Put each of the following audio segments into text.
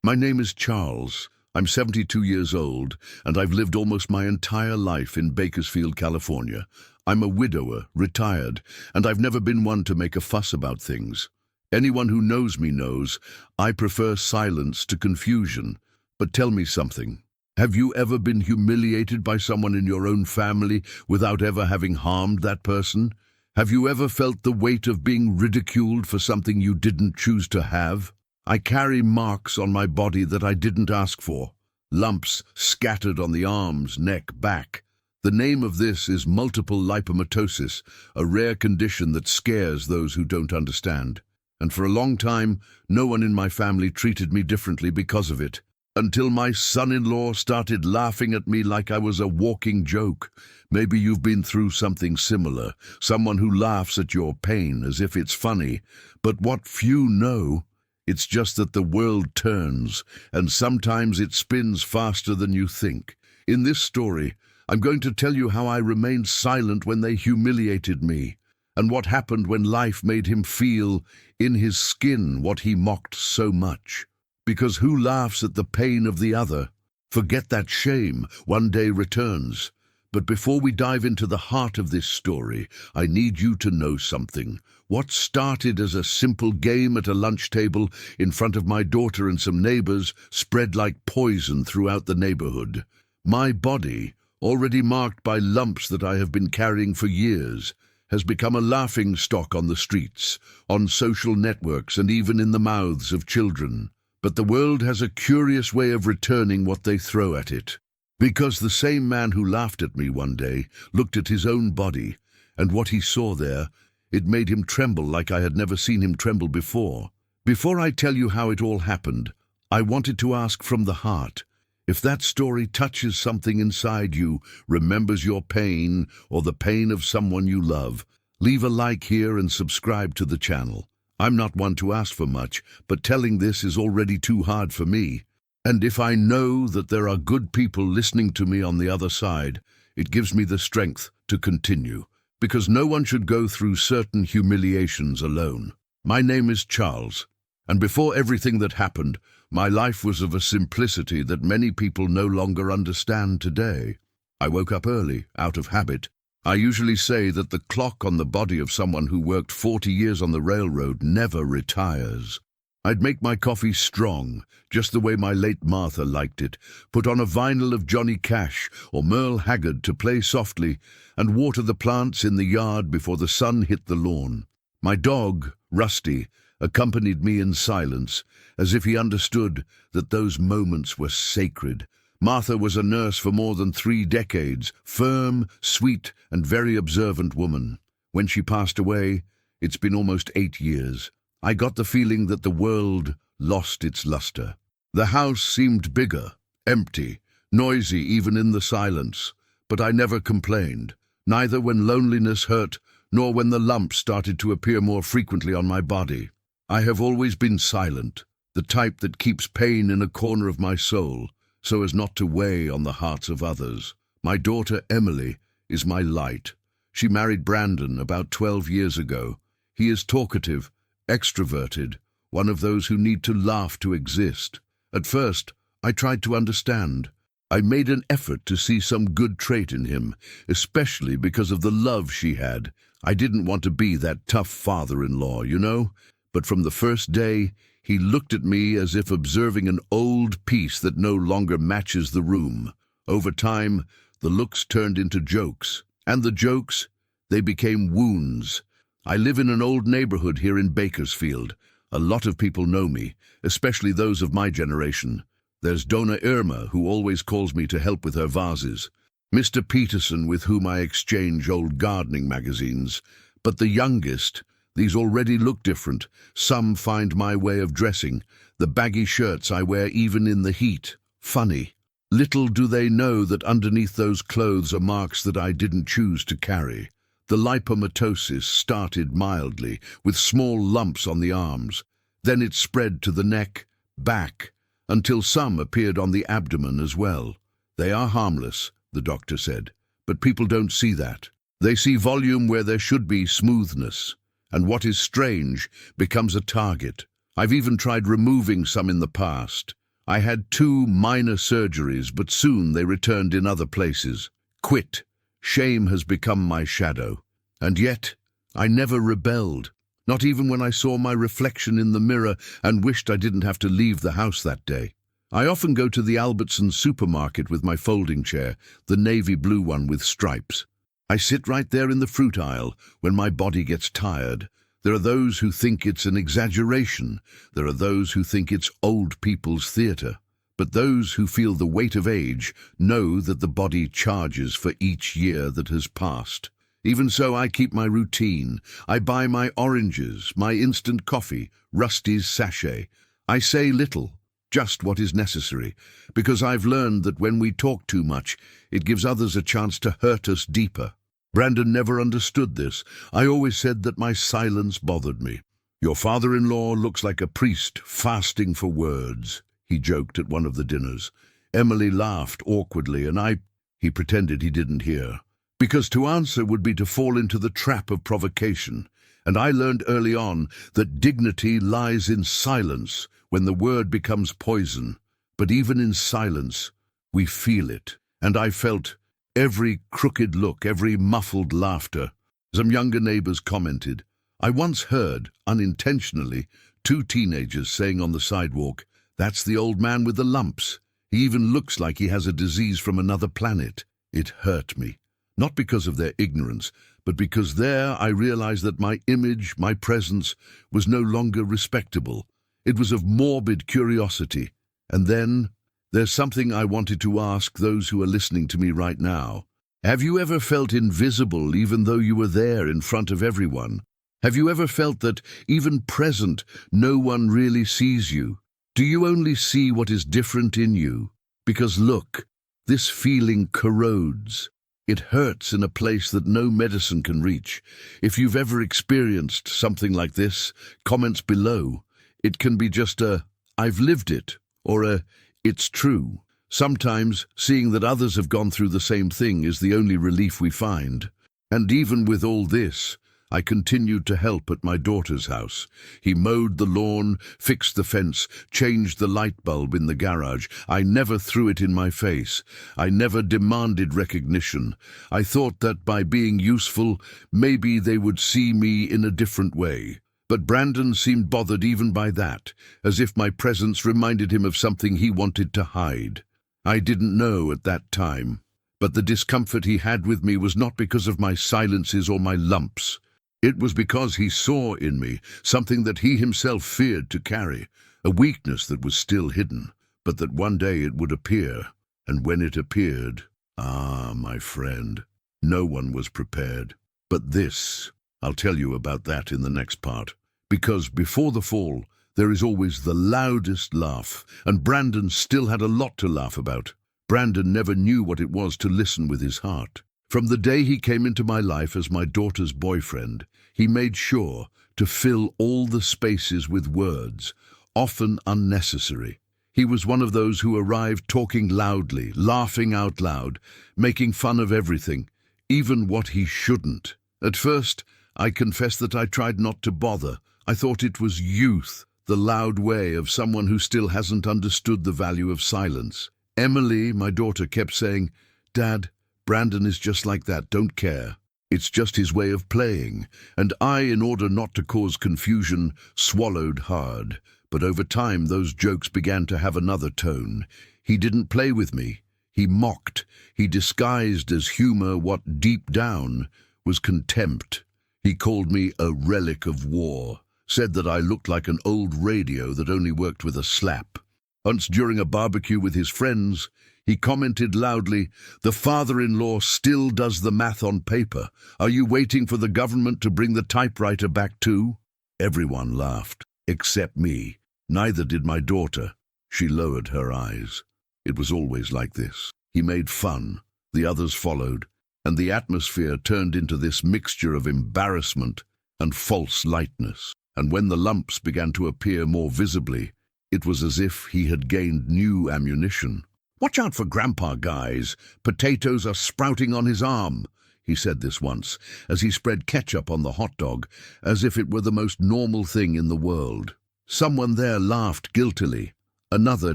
My name is Charles. I'm 72 years old, and I've lived almost my entire life in Bakersfield, California. I'm a widower, retired, and I've never been one to make a fuss about things. Anyone who knows me knows I prefer silence to confusion. But tell me something. Have you ever been humiliated by someone in your own family without ever having harmed that person? Have you ever felt the weight of being ridiculed for something you didn't choose to have? I carry marks on my body that I didn't ask for. Lumps scattered on the arms, neck, back. The name of this is multiple lipomatosis, a rare condition that scares those who don't understand. And for a long time, no one in my family treated me differently because of it. Until my son-in-law started laughing at me like I was a walking joke. Maybe you've been through something similar, someone who laughs at your pain as if it's funny. But what few know, it's just that the world turns, and sometimes it spins faster than you think. In this story, I'm going to tell you how I remained silent when they humiliated me, and what happened when life made him feel in his skin what he mocked so much. Because who laughs at the pain of the other? Forget that shame, one day returns. But before we dive into the heart of this story, I need you to know something. What started as a simple game at a lunch table in front of my daughter and some neighbors spread like poison throughout the neighborhood. My body, already marked by lumps that I have been carrying for years, has become a laughing stock on the streets, on social networks, and even in the mouths of children. But the world has a curious way of returning what they throw at it. Because the same man who laughed at me one day looked at his own body, and what he saw there, it made him tremble like I had never seen him tremble before. Before I tell you how it all happened, I wanted to ask from the heart, if that story touches something inside you, remembers your pain, or the pain of someone you love, leave a like here and subscribe to the channel. I'm not one to ask for much, but telling this is already too hard for me. And if I know that there are good people listening to me on the other side, it gives me the strength to continue, because no one should go through certain humiliations alone. My name is Charles, and before everything that happened, my life was of a simplicity that many people no longer understand today. I woke up early, out of habit. I usually say that the clock on the body of someone who worked 40 years on the railroad never retires. I'd make my coffee strong, just the way my late Martha liked it, put on a vinyl of Johnny Cash or Merle Haggard to play softly, and water the plants in the yard before the sun hit the lawn. My dog, Rusty, accompanied me in silence, as if he understood that those moments were sacred. Martha was a nurse for more than 3 decades, firm, sweet, and very observant woman. When she passed away, it's been almost 8 years. I got the feeling that the world lost its luster. The house seemed bigger, empty, noisy even in the silence, but I never complained, neither when loneliness hurt nor when the lumps started to appear more frequently on my body. I have always been silent, the type that keeps pain in a corner of my soul, so as not to weigh on the hearts of others. My daughter Emily is my light. She married Brandon about 12 years ago. He is talkative, extroverted, one of those who need to laugh to exist. At first, I tried to understand. I made an effort to see some good trait in him, especially because of the love she had. I didn't want to be that tough father-in-law, you know? But from the first day, he looked at me as if observing an old piece that no longer matches the room. Over time, the looks turned into jokes, and the jokes, they became wounds. I live in an old neighborhood here in Bakersfield. A lot of people know me, especially those of my generation. There's Donna Irma, who always calls me to help with her vases. Mr. Peterson, with whom I exchange old gardening magazines. But the youngest, these already look different. Some find my way of dressing, the baggy shirts I wear even in the heat, funny. Little do they know that underneath those clothes are marks that I didn't choose to carry. The lipomatosis started mildly, with small lumps on the arms. Then it spread to the neck, back, until some appeared on the abdomen as well. They are harmless, the doctor said, but people don't see that. They see volume where there should be smoothness. And what is strange becomes a target. I've even tried removing some in the past. I had 2 minor surgeries, but soon they returned in other places. Quit. Shame has become my shadow. And yet, I never rebelled. Not even when I saw my reflection in the mirror and wished I didn't have to leave the house that day. I often go to the Albertsons supermarket with my folding chair, the navy blue one with stripes. I sit right there in the fruit aisle when my body gets tired. There are those who think it's an exaggeration. There are those who think it's old people's theatre. But those who feel the weight of age know that the body charges for each year that has passed. Even so, I keep my routine. I buy my oranges, my instant coffee, Rusty's sachet. I say little, just what is necessary, because I've learned that when we talk too much, it gives others a chance to hurt us deeper. Brandon never understood this. I always said that my silence bothered me. Your father-in-law looks like a priest fasting for words, he joked at one of the dinners. Emily laughed awkwardly, and he pretended he didn't hear. Because to answer would be to fall into the trap of provocation. And I learned early on that dignity lies in silence when the word becomes poison. But even in silence, we feel it. And I felt every crooked look, every muffled laughter. Some younger neighbors commented. I once heard, unintentionally, 2 teenagers saying on the sidewalk, "That's the old man with the lumps. He even looks like he has a disease from another planet." It hurt me. Not because of their ignorance, but because there I realized that my image, my presence, was no longer respectable. It was of morbid curiosity. And then, there's something I wanted to ask those who are listening to me right now. Have you ever felt invisible even though you were there in front of everyone? Have you ever felt that, even present, no one really sees you? Do you only see what is different in you? Because look, this feeling corrodes. It hurts in a place that no medicine can reach. If you've ever experienced something like this, comments below. It can be just a, "I've lived it," or a, "It's true." Sometimes, seeing that others have gone through the same thing is the only relief we find. And even with all this, I continued to help at my daughter's house. He mowed the lawn, fixed the fence, changed the light bulb in the garage. I never threw it in my face. I never demanded recognition. I thought that by being useful, maybe they would see me in a different way. But Brandon seemed bothered even by that, as if my presence reminded him of something he wanted to hide. I didn't know at that time. But the discomfort he had with me was not because of my silences or my lumps. It was because he saw in me something that he himself feared to carry, a weakness that was still hidden, but that one day it would appear. And when it appeared, my friend, no one was prepared. But this, I'll tell you about that in the next part. Because before the fall, there is always the loudest laugh, and Brandon still had a lot to laugh about. Brandon never knew what it was to listen with his heart. From the day he came into my life as my daughter's boyfriend, he made sure to fill all the spaces with words, often unnecessary. He was one of those who arrived talking loudly, laughing out loud, making fun of everything, even what he shouldn't. At first, I confess that I tried not to bother. I thought it was youth, the loud way of someone who still hasn't understood the value of silence. Emily, my daughter, kept saying, "Dad, Brandon is just like that, don't care. It's just his way of playing." And I, in order not to cause confusion, swallowed hard. But over time, those jokes began to have another tone. He didn't play with me. He mocked. He disguised as humor what deep down was contempt. He called me a relic of war, said that I looked like an old radio that only worked with a slap. Once during a barbecue with his friends, he commented loudly, "The father-in-law still does the math on paper. Are you waiting for the government to bring the typewriter back too?" Everyone laughed, except me. Neither did my daughter. She lowered her eyes. It was always like this. He made fun. The others followed, and the atmosphere turned into this mixture of embarrassment and false lightness. And when the lumps began to appear more visibly, it was as if he had gained new ammunition. "Watch out for Grandpa, guys. Potatoes are sprouting on his arm." He said this once, as he spread ketchup on the hot dog, as if it were the most normal thing in the world. Someone there laughed guiltily. Another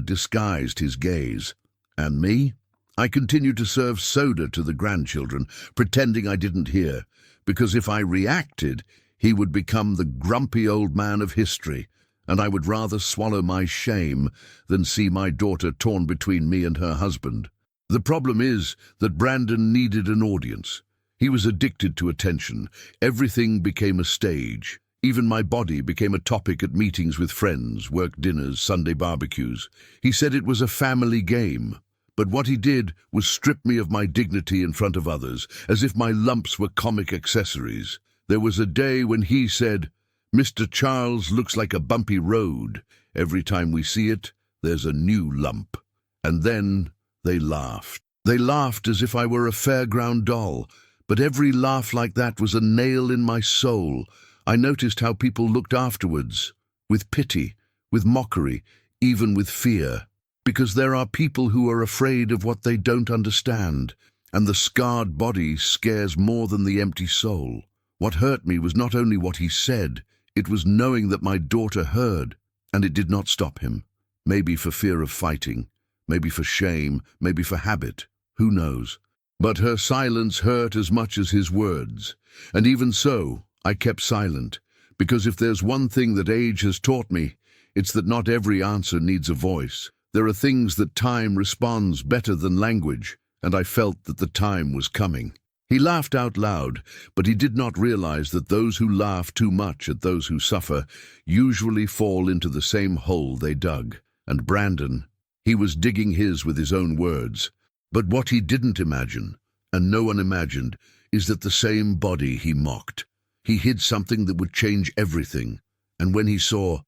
disguised his gaze. And me? I continued to serve soda to the grandchildren, pretending I didn't hear, because if I reacted, he would become the grumpy old man of history, and I would rather swallow my shame than see my daughter torn between me and her husband. The problem is that Brandon needed an audience. He was addicted to attention. Everything became a stage. Even my body became a topic at meetings with friends, work dinners, Sunday barbecues. He said it was a family game. But what he did was strip me of my dignity in front of others, as if my lumps were comic accessories. There was a day when he said, "Mr. Charles looks like a bumpy road. Every time we see it, there's a new lump." And then they laughed. They laughed as if I were a fairground doll, but every laugh like that was a nail in my soul. I noticed how people looked afterwards, with pity, with mockery, even with fear. Because there are people who are afraid of what they don't understand, and the scarred body scares more than the empty soul. What hurt me was not only what he said, it was knowing that my daughter heard, and it did not stop him. Maybe for fear of fighting, maybe for shame, maybe for habit, who knows? But her silence hurt as much as his words, and even so, I kept silent, because if there's one thing that age has taught me, it's that not every answer needs a voice. There are things that time responds better than language, and I felt that the time was coming. He laughed out loud, but he did not realize that those who laugh too much at those who suffer usually fall into the same hole they dug. And Brandon, he was digging his with his own words. But what he didn't imagine, and no one imagined, is that the same body he mocked. He hid something that would change everything, and when he saw,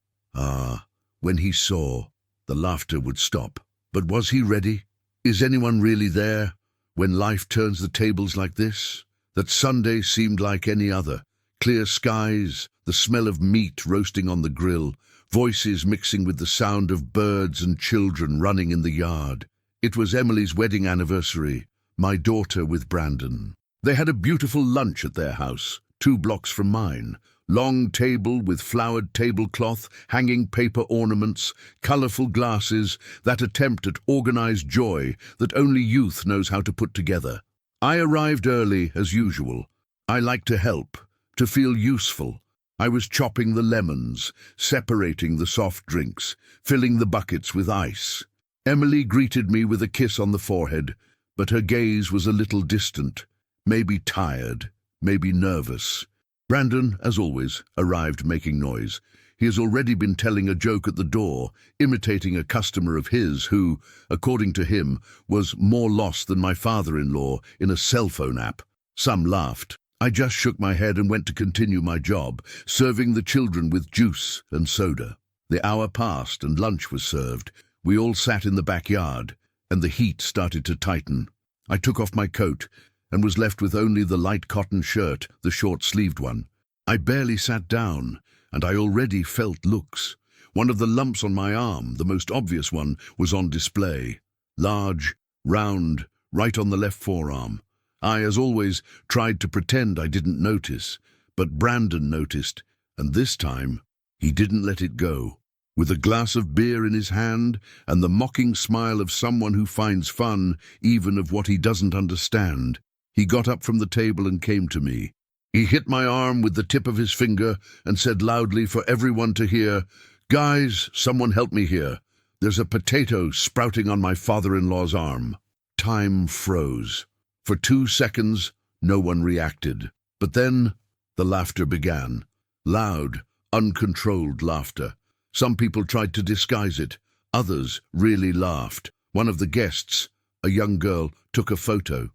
the laughter would stop. But was he ready? Is anyone really there when life turns the tables like this? That Sunday seemed like any other. Clear skies, the smell of meat roasting on the grill, voices mixing with the sound of birds and children running in the yard. It was Emily's wedding anniversary, my daughter with Brandon. They had a beautiful lunch at their house, 2 blocks from mine. Long table with flowered tablecloth, hanging paper ornaments, colorful glasses, that attempt at organized joy that only youth knows how to put together. I arrived early as usual. I like to help, to feel useful. I was chopping the lemons, separating the soft drinks, filling the buckets with ice. Emily greeted me with a kiss on the forehead, but her gaze was a little distant, maybe tired, maybe nervous. Brandon, as always, arrived making noise. He has already been telling a joke at the door, imitating a customer of his who, according to him, was more lost than my father-in-law in a cell phone app. Some laughed. I just shook my head and went to continue my job, serving the children with juice and soda. The hour passed and lunch was served. We all sat in the backyard, and the heat started to tighten. I took off my coat and was left with only the light cotton shirt, the short-sleeved one. I barely sat down, and I already felt looks. One of the lumps on my arm, the most obvious one, was on display. Large, round, right on the left forearm. I, as always, tried to pretend I didn't notice, but Brandon noticed, and this time, he didn't let it go. With a glass of beer in his hand and the mocking smile of someone who finds fun even of what he doesn't understand, he got up from the table and came to me. He hit my arm with the tip of his finger and said loudly for everyone to hear, "Guys, someone help me here. There's a potato sprouting on my father-in-law's arm." Time froze. For 2 seconds, no one reacted. But then, the laughter began. Loud, uncontrolled laughter. Some people tried to disguise it. Others really laughed. One of the guests, a young girl, took a photo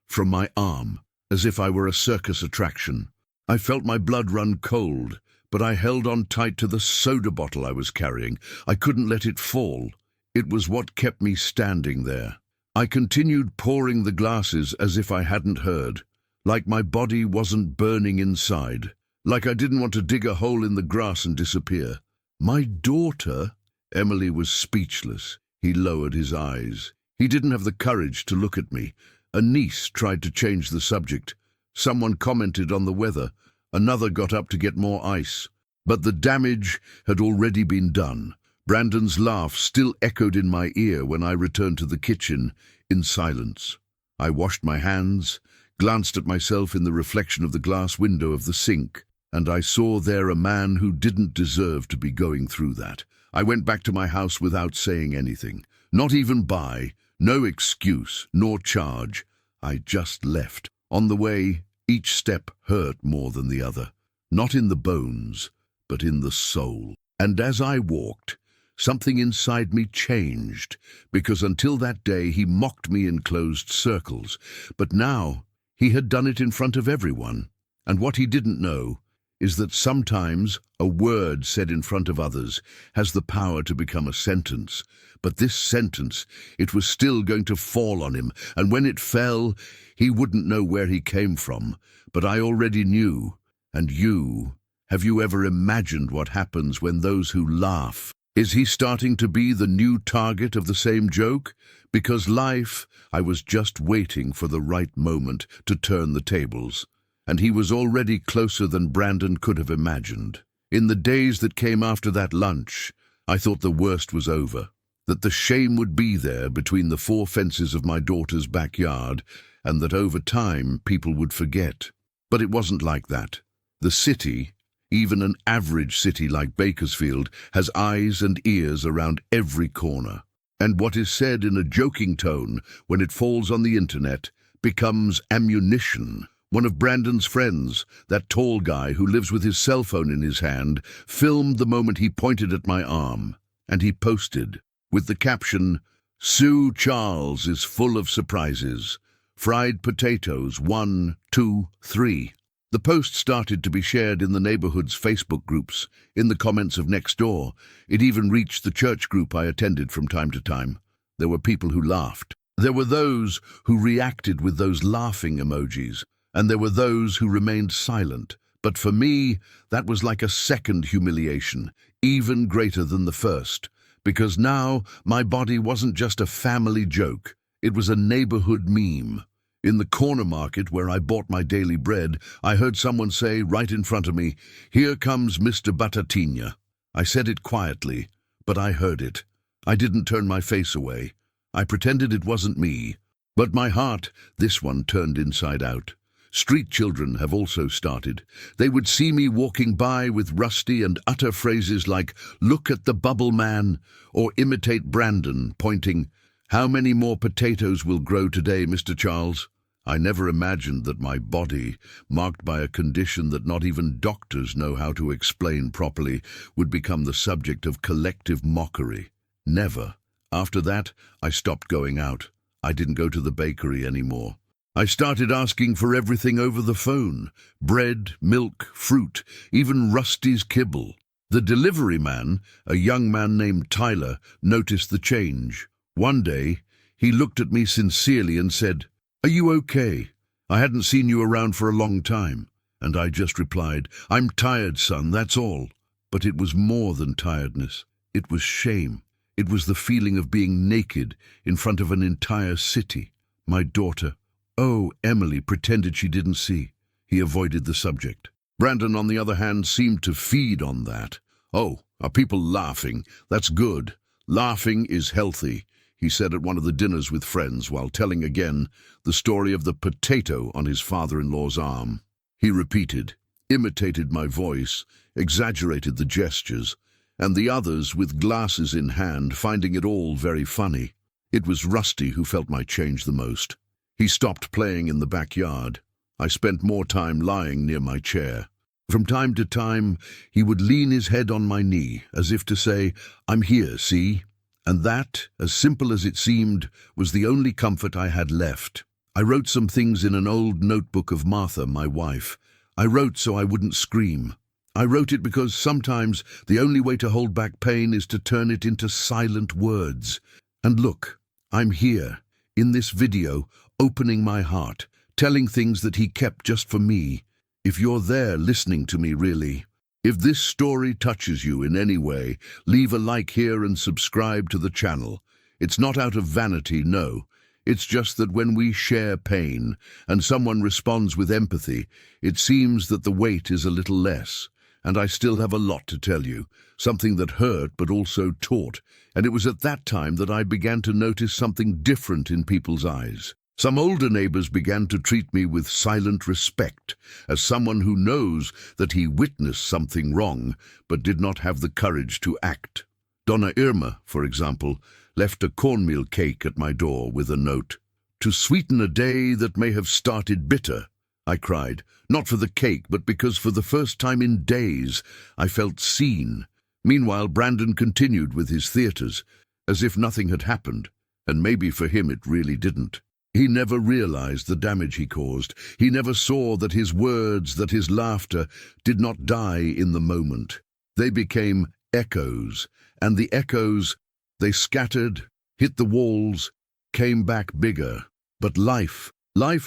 from my arm, as if I were a circus attraction. I felt my blood run cold, but I held on tight to the soda bottle I was carrying. I couldn't let it fall. It was what kept me standing there. I continued pouring the glasses as if I hadn't heard, like my body wasn't burning inside, like I didn't want to dig a hole in the grass and disappear. My daughter? Emily was speechless. He lowered his eyes. He didn't have the courage to look at me. A niece tried to change the subject. Someone commented on the weather. Another got up to get more ice. But the damage had already been done. Brandon's laugh still echoed in my ear when I returned to the kitchen in silence. I washed my hands, glanced at myself in the reflection of the glass window of the sink, and I saw there a man who didn't deserve to be going through that. I went back to my house without saying anything, not even bye, no excuse, nor charge. I just left. On the way, each step hurt more than the other, not in the bones, but in the soul. And as I walked, something inside me changed, because until that day he mocked me in closed circles. But now he had done it in front of everyone. And what he didn't know is that sometimes a word said in front of others has the power to become a sentence. But this sentence, it was still going to fall on him, and when it fell, he wouldn't know where he came from. But I already knew. And you, have you ever imagined what happens when those who laugh? Is he starting to be the new target of the same joke? Because I was just waiting for the right moment to turn the tables. And he was already closer than Brandon could have imagined. In the days that came after that lunch, I thought the worst was over, that the shame would be there between the four fences of my daughter's backyard, and that over time people would forget. But it wasn't like that. The city, even an average city like Bakersfield, has eyes and ears around every corner. And what is said in a joking tone when it falls on the internet becomes ammunition. One of Brandon's friends, that tall guy who lives with his cell phone in his hand, filmed the moment he pointed at my arm, and he posted, with the caption, "Sue Charles is full of surprises. Fried potatoes, 1, 2, 3. The post started to be shared in the neighborhood's Facebook groups, in the comments of next door. It even reached the church group I attended from time to time. There were people who laughed. There were those who reacted with those laughing emojis. And there were those who remained silent. But for me, that was like a second humiliation, even greater than the first, because now my body wasn't just a family joke, it was a neighborhood meme. In the corner market where I bought my daily bread, I heard someone say right in front of me, "Here comes Mr. Batatinha." I said it quietly, but I heard it. I didn't turn my face away. I pretended it wasn't me. But my heart, this one turned inside out. Street children have also started. They would see me walking by with rusty and utter phrases like, "Look at the bubble man," or imitate Brandon, pointing, "How many more potatoes will grow today, Mr. Charles?" I never imagined that my body, marked by a condition that not even doctors know how to explain properly, would become the subject of collective mockery. Never. After that, I stopped going out. I didn't go to the bakery anymore. I started asking for everything over the phone. Bread, milk, fruit, even Rusty's kibble. The delivery man, a young man named Tyler, noticed the change. One day, he looked at me sincerely and said, "Are you okay? I hadn't seen you around for a long time." And I just replied, "I'm tired, son, that's all." But it was more than tiredness. It was shame. It was the feeling of being naked in front of an entire city. My daughter. Oh, Emily pretended she didn't see. He avoided the subject. Brandon, on the other hand, seemed to feed on that. "Oh, are people laughing? That's good. Laughing is healthy," he said at one of the dinners with friends while telling again the story of the potato on his father-in-law's arm. He repeated, imitated my voice, exaggerated the gestures, and the others, with glasses in hand, finding it all very funny. It was Rusty who felt my change the most. He stopped playing in the backyard. I spent more time lying near my chair. From time to time, he would lean his head on my knee, as if to say, "I'm here, see?" And that, as simple as it seemed, was the only comfort I had left. I wrote some things in an old notebook of Martha, my wife. I wrote so I wouldn't scream. I wrote it because sometimes the only way to hold back pain is to turn it into silent words. And look, I'm here, in this video, opening my heart, telling things that he kept just for me. If you're there listening to me, really. If this story touches you in any way, leave a like here and subscribe to the channel. It's not out of vanity, no. It's just that when we share pain and someone responds with empathy, it seems that the weight is a little less. and I still have a lot to tell you, something that hurt but also taught, and it was at that time that I began to notice something different in people's eyes. Some older neighbors began to treat me with silent respect, as someone who knows that he witnessed something wrong, but did not have the courage to act. Donna Irma, for example, left a cornmeal cake at my door with a note. "To sweeten a day that may have started bitter," I cried, not for the cake, but because for the first time in days I felt seen. Meanwhile, Brandon continued with his theaters, as if nothing had happened, and maybe for him it really didn't. He never realized the damage he caused. He never saw that his words, that his laughter, did not die in the moment. They became echoes, and the echoes, they scattered, hit the walls, came back bigger. But life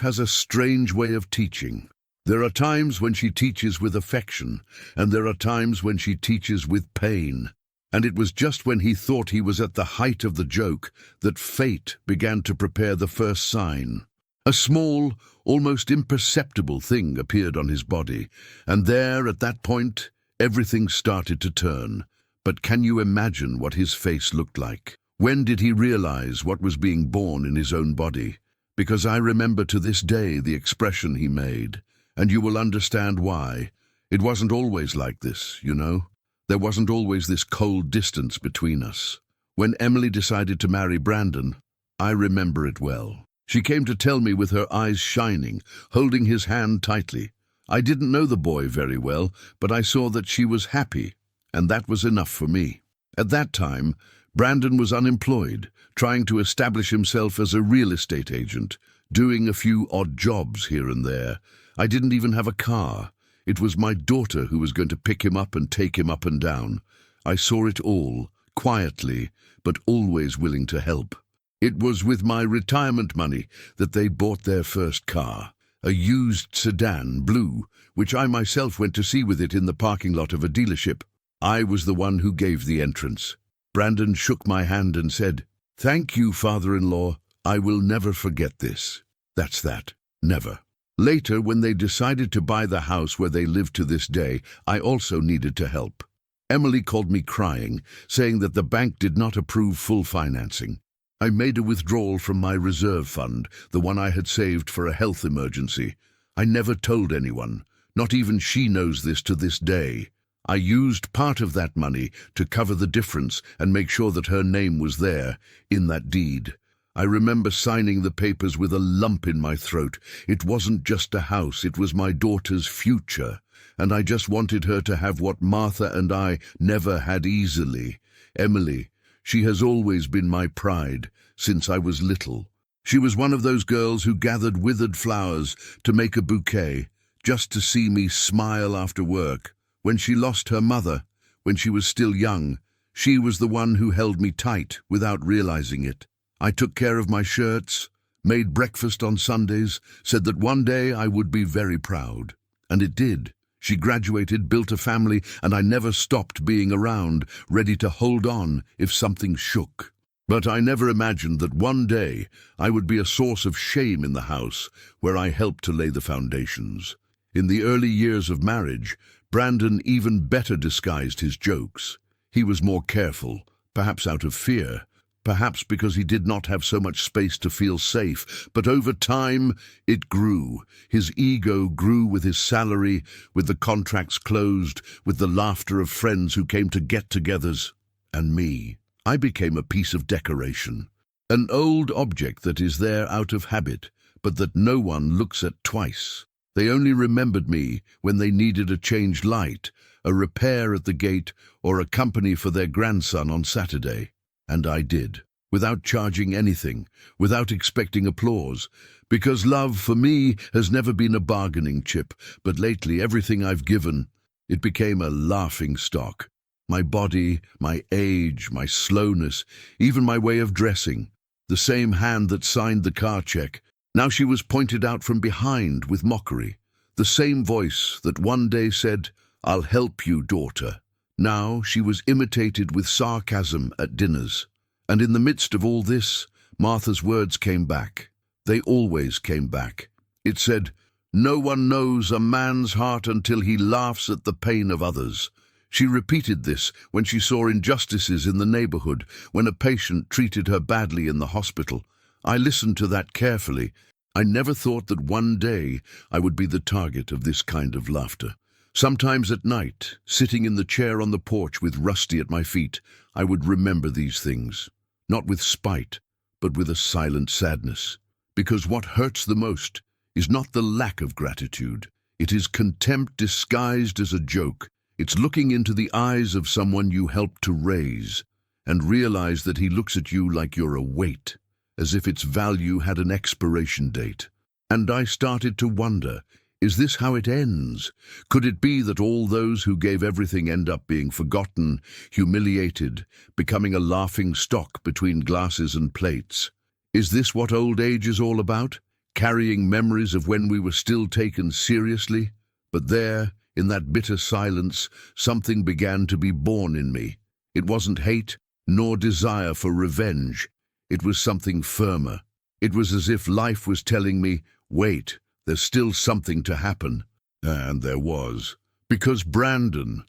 has a strange way of teaching. There are times when she teaches with affection, and there are times when she teaches with pain. And it was just when he thought he was at the height of the joke that fate began to prepare the first sign. A small, almost imperceptible thing appeared on his body, and there, at that point, everything started to turn. But can you imagine what his face looked like? When did he realize what was being born in his own body? Because I remember to this day the expression he made, and you will understand why. It wasn't always like this, you know. There wasn't always this cold distance between us. When Emily decided to marry Brandon, I remember it well. She came to tell me with her eyes shining, holding his hand tightly. I didn't know the boy very well, but I saw that she was happy, and that was enough for me. At that time, Brandon was unemployed, trying to establish himself as a real estate agent, doing a few odd jobs here and there. I didn't even have a car. It was my daughter who was going to pick him up and take him up and down. I saw it all, quietly, but always willing to help. It was with my retirement money that they bought their first car, a used sedan, blue, which I myself went to see with it in the parking lot of a dealership. I was the one who gave the entrance. Brandon shook my hand and said, "Thank you, father-in-law. I will never forget this." That's that. Never. Later, when they decided to buy the house where they live to this day, I also needed to help. Emily called me crying, saying that the bank did not approve full financing. I made a withdrawal from my reserve fund, the one I had saved for a health emergency. I never told anyone. Not even she knows this to this day. I used part of that money to cover the difference and make sure that her name was there, in that deed. I remember signing the papers with a lump in my throat. It wasn't just a house, it was my daughter's future, and I just wanted her to have what Martha and I never had easily. Emily, she has always been my pride, since I was little. She was one of those girls who gathered withered flowers to make a bouquet, just to see me smile after work. When she lost her mother, when she was still young, she was the one who held me tight without realizing it. I took care of my shirts, made breakfast on Sundays, said that one day I would be very proud. And it did. She graduated, built a family, and I never stopped being around, ready to hold on if something shook. But I never imagined that one day I would be a source of shame in the house where I helped to lay the foundations. In the early years of marriage, Brandon even better disguised his jokes. He was more careful, perhaps out of fear, perhaps because he did not have so much space to feel safe. But over time, it grew. His ego grew with his salary, with the contracts closed, with the laughter of friends who came to get-togethers. And me. I became a piece of decoration. An old object that is there out of habit, but that no one looks at twice. They only remembered me when they needed a changed light, a repair at the gate, or a company for their grandson on Saturday. And I did, without charging anything, without expecting applause, because love for me has never been a bargaining chip, but lately everything I've given, it became a laughing stock. My body, my age, my slowness, even my way of dressing. The same hand that signed the car check, now she was pointed out from behind with mockery. The same voice that one day said, "I'll help you, daughter." Now she was imitated with sarcasm at dinners. And in the midst of all this, Martha's words came back. They always came back. It said, No one knows a man's heart until he laughs at the pain of others. She repeated this when she saw injustices in the neighborhood, when a patient treated her badly in the hospital. I listened to that carefully. I never thought that one day I would be the target of this kind of laughter. Sometimes at night, sitting in the chair on the porch with Rusty at my feet, I would remember these things, not with spite, but with a silent sadness. Because what hurts the most is not the lack of gratitude. It is contempt disguised as a joke. It's looking into the eyes of someone you helped to raise and realize that he looks at you like you're a weight, as if its value had an expiration date. And I started to wonder, is this how it ends? Could it be that all those who gave everything end up being forgotten, humiliated, becoming a laughing stock between glasses and plates? Is this what old age is all about? Carrying memories of when we were still taken seriously? But there, in that bitter silence, something began to be born in me. It wasn't hate, nor desire for revenge. It was something firmer. It was as if life was telling me, wait, there's still something to happen. And there was. Because Brandon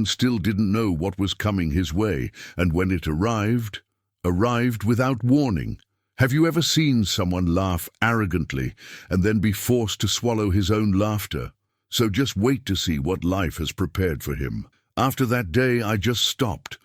still didn't know what was coming his way, and when it arrived without warning. Have you ever seen someone laugh arrogantly and then be forced to swallow his own laughter? So just wait to see what life has prepared for him. After that day, I just stopped.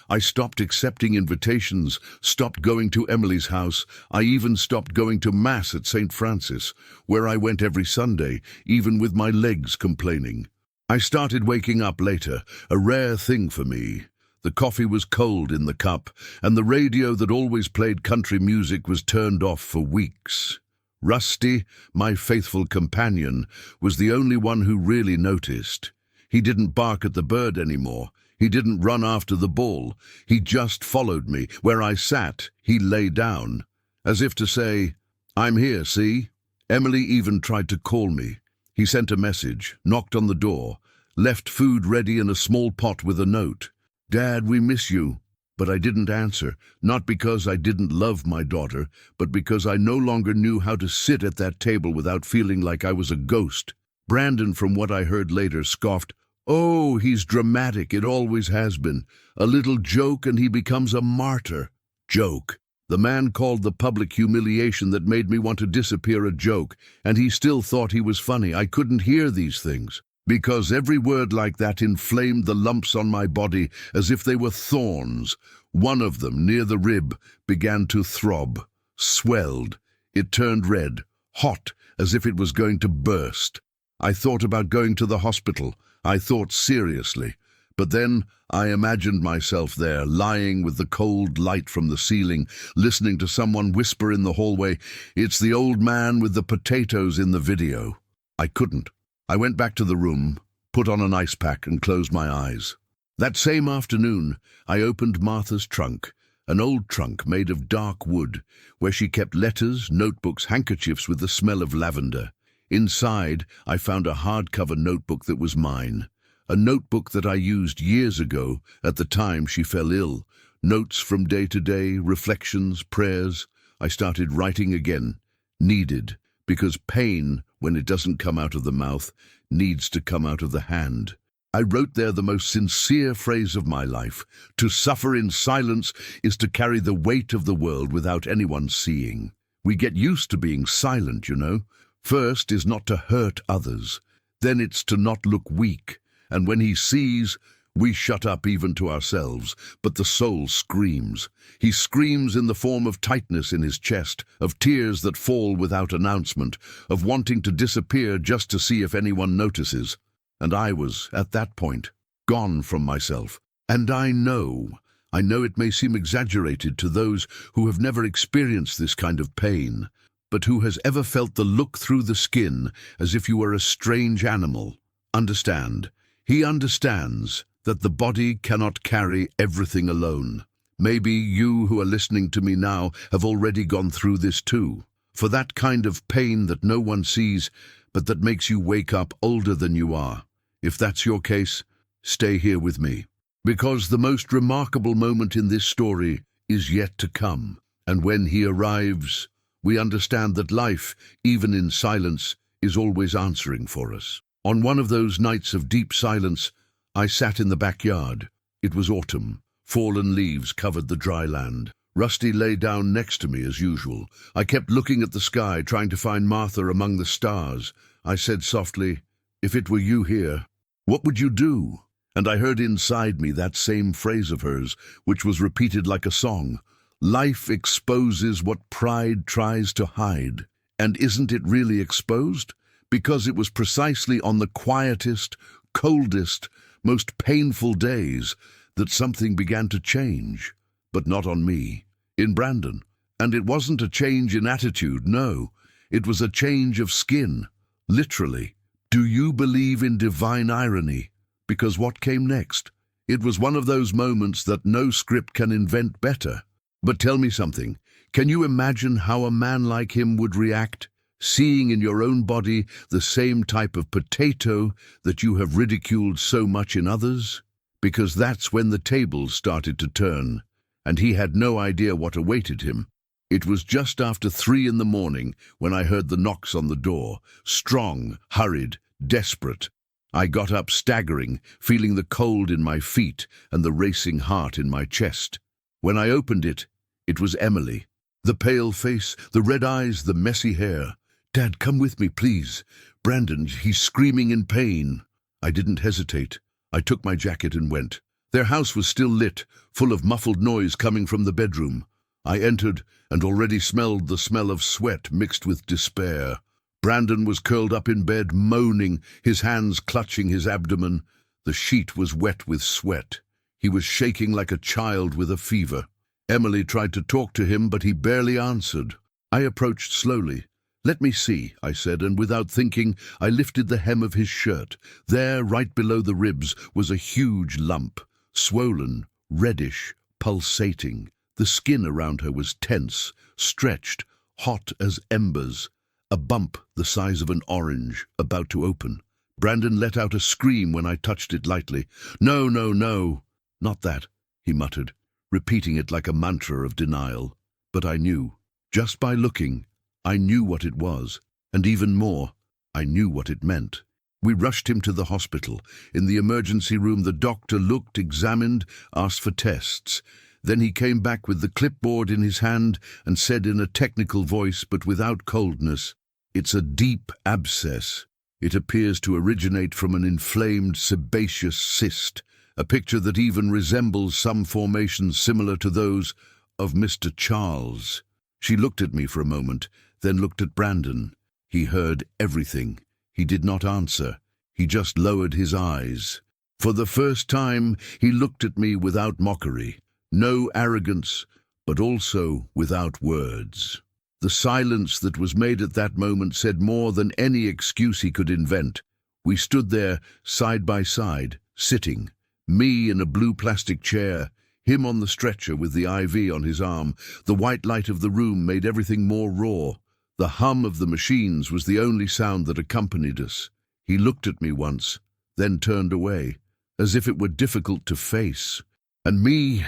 I stopped accepting invitations, stopped going to Emily's house. I even stopped going to Mass at St. Francis, where I went every Sunday, even with my legs complaining. I started waking up later, a rare thing for me. The coffee was cold in the cup, and the radio that always played country music was turned off for weeks. Rusty, my faithful companion, was the only one who really noticed. He didn't bark at the bird anymore. He didn't run after the ball. He just followed me. Where I sat, he lay down, as if to say, I'm here, see? Emily even tried to call me. He sent a message, knocked on the door, left food ready in a small pot with a note. Dad, we miss you. But I didn't answer, not because I didn't love my daughter, but because I no longer knew how to sit at that table without feeling like I was a ghost. Brandon, from what I heard later, scoffed, "Oh, he's dramatic, it always has been. A little joke and he becomes a martyr." Joke. The man called the public humiliation that made me want to disappear a joke, and he still thought he was funny. I couldn't hear these things, because every word like that inflamed the lumps on my body as if they were thorns. One of them, near the rib, began to throb, swelled. It turned red, hot, as if it was going to burst. I thought about going to the hospital. I thought seriously. But then I imagined myself there, lying with the cold light from the ceiling, listening to someone whisper in the hallway, "It's the old man with the potatoes in the video." I couldn't. I went back to the room, put on an ice pack and closed my eyes. That same afternoon, I opened Martha's trunk, an old trunk made of dark wood, where she kept letters, notebooks, handkerchiefs with the smell of lavender. Inside, I found a hardcover notebook that was mine, a notebook that I used years ago, at the time she fell ill. Notes from day to day, reflections, prayers. I started writing again. Needed, because pain, when it doesn't come out of the mouth, needs to come out of the hand. I wrote there the most sincere phrase of my life. To suffer in silence is to carry the weight of the world without anyone seeing. We get used to being silent, you know. First is not to hurt others, then it's to not look weak, and when he sees, we shut up even to ourselves, but the soul screams. He screams in the form of tightness in his chest, of tears that fall without announcement, of wanting to disappear just to see if anyone notices. And I was, at that point, gone from myself. And I know it may seem exaggerated to those who have never experienced this kind of pain, but who has ever felt the look through the skin as if you were a strange animal? Understand. He understands that the body cannot carry everything alone. Maybe you who are listening to me now have already gone through this too. For that kind of pain that no one sees, but that makes you wake up older than you are. If that's your case, stay here with me. Because the most remarkable moment in this story is yet to come. And when he arrives, we understand that life, even in silence, is always answering for us. On one of those nights of deep silence, I sat in the backyard. It was autumn. Fallen leaves covered the dry land. Rusty lay down next to me as usual. I kept looking at the sky, trying to find Martha among the stars. I said softly, "If it were you here, what would you do?" And I heard inside me that same phrase of hers, which was repeated like a song. Life exposes what pride tries to hide. And isn't it really exposed? Because it was precisely on the quietest, coldest, most painful days that something began to change. But not on me, in Brandon. And it wasn't a change in attitude, no. It was a change of skin, literally. Do you believe in divine irony? Because what came next? It was one of those moments that no script can invent better. But tell me something. Can you imagine how a man like him would react, seeing in your own body the same type of potato that you have ridiculed so much in others? Because that's when the tables started to turn, and he had no idea what awaited him. It was just after 3 in the morning when I heard the knocks on the door, strong, hurried, desperate. I got up staggering, feeling the cold in my feet and the racing heart in my chest. When I opened it, it was Emily. The pale face, the red eyes, the messy hair. "Dad, come with me, please. Brandon, he's screaming in pain." I didn't hesitate. I took my jacket and went. Their house was still lit, full of muffled noise coming from the bedroom. I entered and already smelled the smell of sweat mixed with despair. Brandon was curled up in bed, moaning, his hands clutching his abdomen. The sheet was wet with sweat. He was shaking like a child with a fever. Emily tried to talk to him, but he barely answered. I approached slowly. "Let me see," I said, and without thinking, I lifted the hem of his shirt. There, right below the ribs, was a huge lump, swollen, reddish, pulsating. The skin around her was tense, stretched, hot as embers. A bump the size of an orange, about to open. Brandon let out a scream when I touched it lightly. "No, no, no. Not that," he muttered, repeating it like a mantra of denial. But I knew. Just by looking, I knew what it was, and even more, I knew what it meant. We rushed him to the hospital. In the emergency room, the doctor looked, examined, asked for tests. Then he came back with the clipboard in his hand and said in a technical voice, but without coldness, "It's a deep abscess. It appears to originate from an inflamed sebaceous cyst, a picture that even resembles some formations similar to those of Mr. Charles." She looked at me for a moment, then looked at Brandon. He heard everything. He did not answer. He just lowered his eyes. For the first time, he looked at me without mockery. No arrogance, but also without words. The silence that was made at that moment said more than any excuse he could invent. We stood there, side by side, sitting. Me in a blue plastic chair, him on the stretcher with the IV on his arm. The white light of the room made everything more raw. The hum of the machines was the only sound that accompanied us. He looked at me once, then turned away, as if it were difficult to face. And me,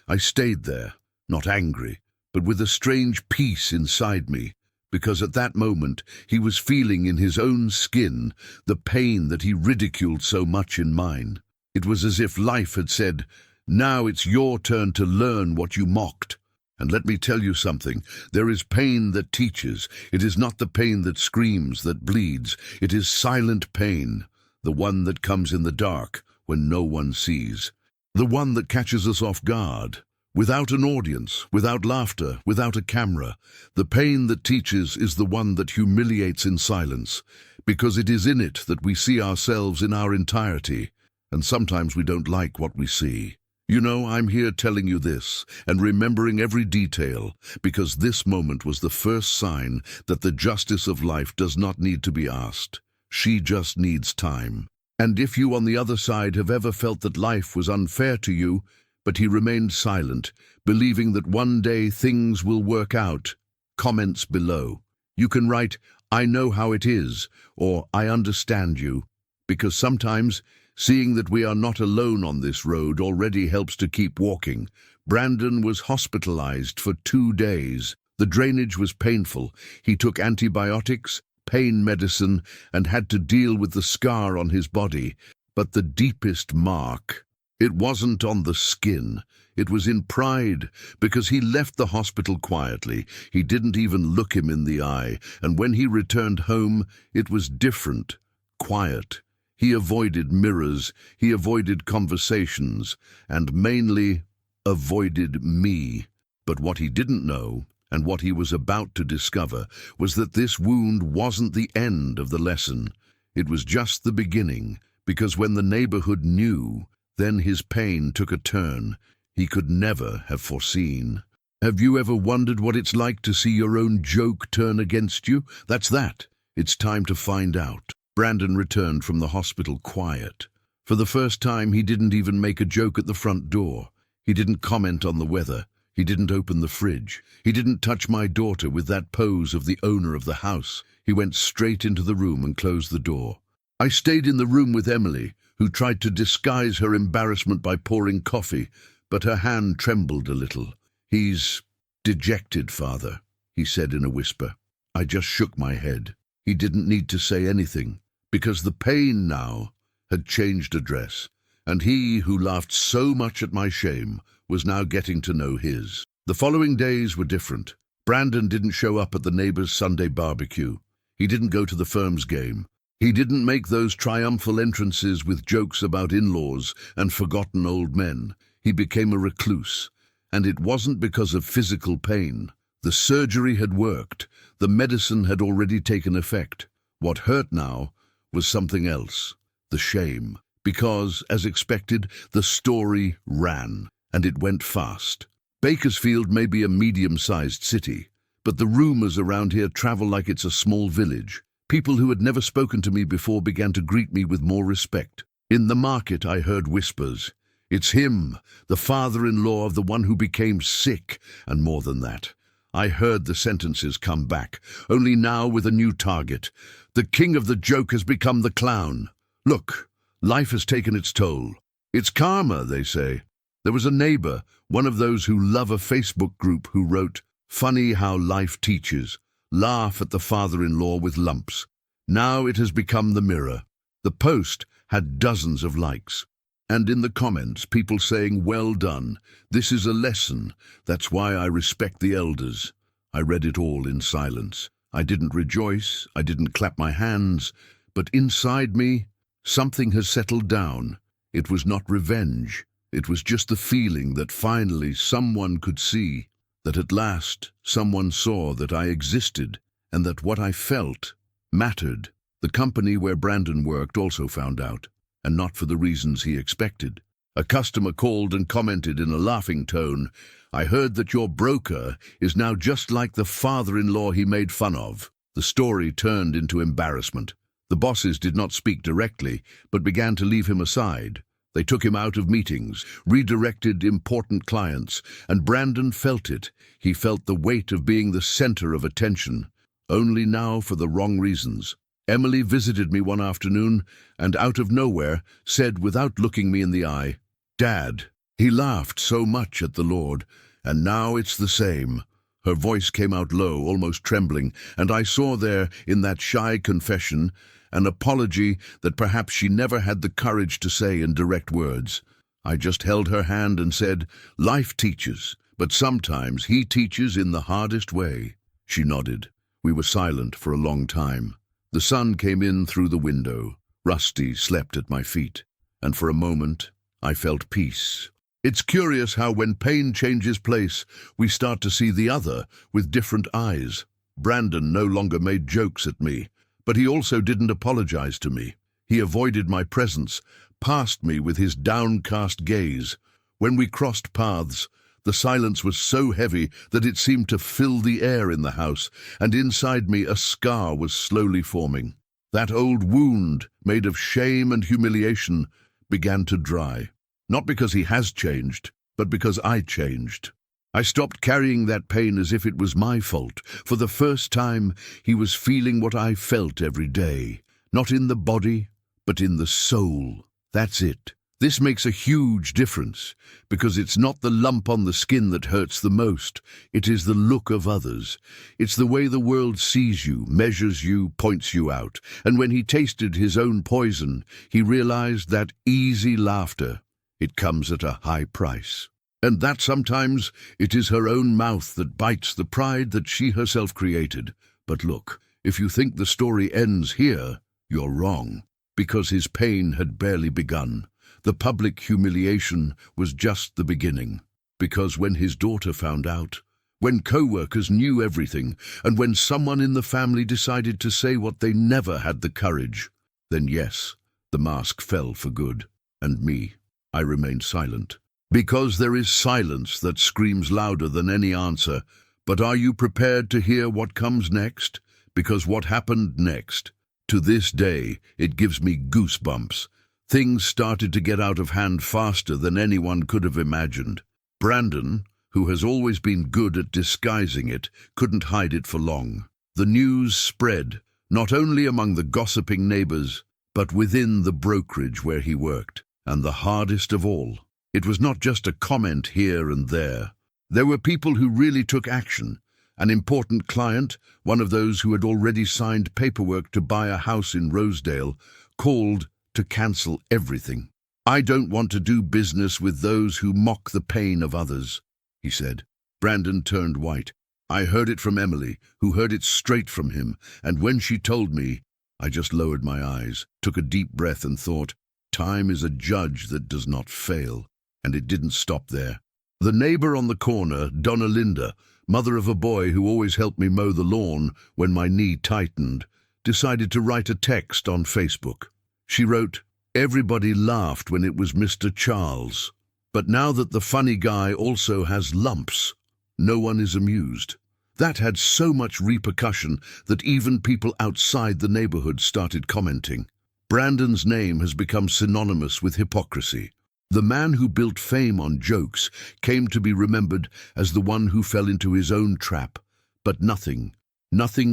I stayed there, not angry, but with a strange peace inside me, because at that moment he was feeling in his own skin the pain that he ridiculed so much in mine. It was as if life had said, "Now it's your turn to learn what you mocked." And let me tell you something, there is pain that teaches. It is not the pain that screams, that bleeds. It is silent pain, the one that comes in the dark when no one sees. The one that catches us off guard, without an audience, without laughter, without a camera. The pain that teaches is the one that humiliates in silence, because it is in it that we see ourselves in our entirety, and sometimes we don't like what we see. You know, I'm here telling you this, and remembering every detail, because this moment was the first sign that the justice of life does not need to be asked. She just needs time. And if you on the other side have ever felt that life was unfair to you, but he remained silent, believing that one day things will work out, comments below. You can write, "I know how it is," or "I understand you," because sometimes seeing that we are not alone on this road already helps to keep walking. Brandon was hospitalized for 2 days. The drainage was painful. He took antibiotics, pain medicine, and had to deal with the scar on his body. But the deepest mark, it wasn't on the skin. It was in pride, because he left the hospital quietly. He didn't even look him in the eye, and when he returned home, it was different, quiet. He avoided mirrors, he avoided conversations, and mainly avoided me. But what he didn't know, and what he was about to discover, was that this wound wasn't the end of the lesson. It was just the beginning, because when the neighborhood knew, then his pain took a turn he could never have foreseen. Have you ever wondered what it's like to see your own joke turn against you? That's that. It's time to find out. Brandon returned from the hospital quiet. For the first time, he didn't even make a joke at the front door. He didn't comment on the weather. He didn't open the fridge. He didn't touch my daughter with that pose of the owner of the house. He went straight into the room and closed the door. I stayed in the room with Emily, who tried to disguise her embarrassment by pouring coffee, but her hand trembled a little. "He's dejected, Father," he said in a whisper. I just shook my head. He didn't need to say anything, because the pain now had changed address, and he who laughed so much at my shame was now getting to know his. The following days were different. Brandon didn't show up at the neighbor's Sunday barbecue. He didn't go to the firm's game. He didn't make those triumphal entrances with jokes about in-laws and forgotten old men. He became a recluse, and it wasn't because of physical pain. The surgery had worked. The medicine had already taken effect. What hurt now was something else, the shame. Because, as expected, the story ran, and it went fast. Bakersfield may be a medium-sized city, but the rumors around here travel like it's a small village. People who had never spoken to me before began to greet me with more respect. In the market, I heard whispers. "It's him, the father-in-law of the one who became sick," and more than that. I heard the sentences come back, only now with a new target. "The king of the joke has become the clown. Look, life has taken its toll. It's karma," they say. There was a neighbor, one of those who love a Facebook group, who wrote, "Funny how life teaches. Laugh at the father-in-law with lumps." Now it has become the mirror. The post had dozens of likes. And in the comments, people saying, "Well done. This is a lesson. That's why I respect the elders." I read it all in silence. I didn't rejoice. I didn't clap my hands. But inside me, something has settled down. It was not revenge. It was just the feeling that finally someone could see, that at last someone saw that I existed, and that what I felt mattered. The company where Brandon worked also found out, and not for the reasons he expected. A customer called and commented in a laughing tone, "I heard that your broker is now just like the father-in-law he made fun of." The story turned into embarrassment. The bosses did not speak directly, but began to leave him aside. They took him out of meetings, redirected important clients, and Brandon felt it. He felt the weight of being the center of attention, only now for the wrong reasons. Emily visited me one afternoon and, out of nowhere, said without looking me in the eye, "Dad." He laughed so much at the Lord, and now it's the same. Her voice came out low, almost trembling, and I saw there, in that shy confession, an apology that perhaps she never had the courage to say in direct words. I just held her hand and said, "Life teaches, but sometimes he teaches in the hardest way." She nodded. We were silent for a long time. The sun came in through the window. Rusty slept at my feet, and for a moment I felt peace. It's curious how when pain changes place, we start to see the other with different eyes. Brandon no longer made jokes at me, but he also didn't apologize to me. He avoided my presence, passed me with his downcast gaze. When we crossed paths, the silence was so heavy that it seemed to fill the air in the house, and inside me a scar was slowly forming. That old wound, made of shame and humiliation, began to dry. Not because he has changed, but because I changed. I stopped carrying that pain as if it was my fault. For the first time, he was feeling what I felt every day. Not in the body, but in the soul. That's it. This makes a huge difference, because it's not the lump on the skin that hurts the most. It is the look of others. It's the way the world sees you, measures you, points you out. And when he tasted his own poison, he realized that easy laughter, it comes at a high price. And that sometimes it is her own mouth that bites the pride that she herself created. But look, if you think the story ends here, you're wrong, because his pain had barely begun. The public humiliation was just the beginning, because when his daughter found out, when co-workers knew everything, and when someone in the family decided to say what they never had the courage, then yes, the mask fell for good. And me, I remained silent. Because there is silence that screams louder than any answer. But are you prepared to hear what comes next? Because what happened next, to this day, it gives me goosebumps. Things started to get out of hand faster than anyone could have imagined. Brandon, who has always been good at disguising it, couldn't hide it for long. The news spread, not only among the gossiping neighbors, but within the brokerage where he worked. And the hardest of all, it was not just a comment here and there. There were people who really took action. An important client, one of those who had already signed paperwork to buy a house in Rosedale, called to cancel everything. "I don't want to do business with those who mock the pain of others," he said. Brandon turned white. I heard it from Emily, who heard it straight from him, and when she told me, I just lowered my eyes, took a deep breath and thought, time is a judge that does not fail. And it didn't stop there. The neighbor on the corner, Donna Linda, mother of a boy who always helped me mow the lawn when my knee tightened, decided to write a text on Facebook. She wrote, "Everybody laughed when it was Mr. Charles, but now that the funny guy also has lumps, no one is amused." That had so much repercussion that even people outside the neighborhood started commenting. Brandon's name has become synonymous with hypocrisy. The man who built fame on jokes came to be remembered as the one who fell into his own trap. But nothing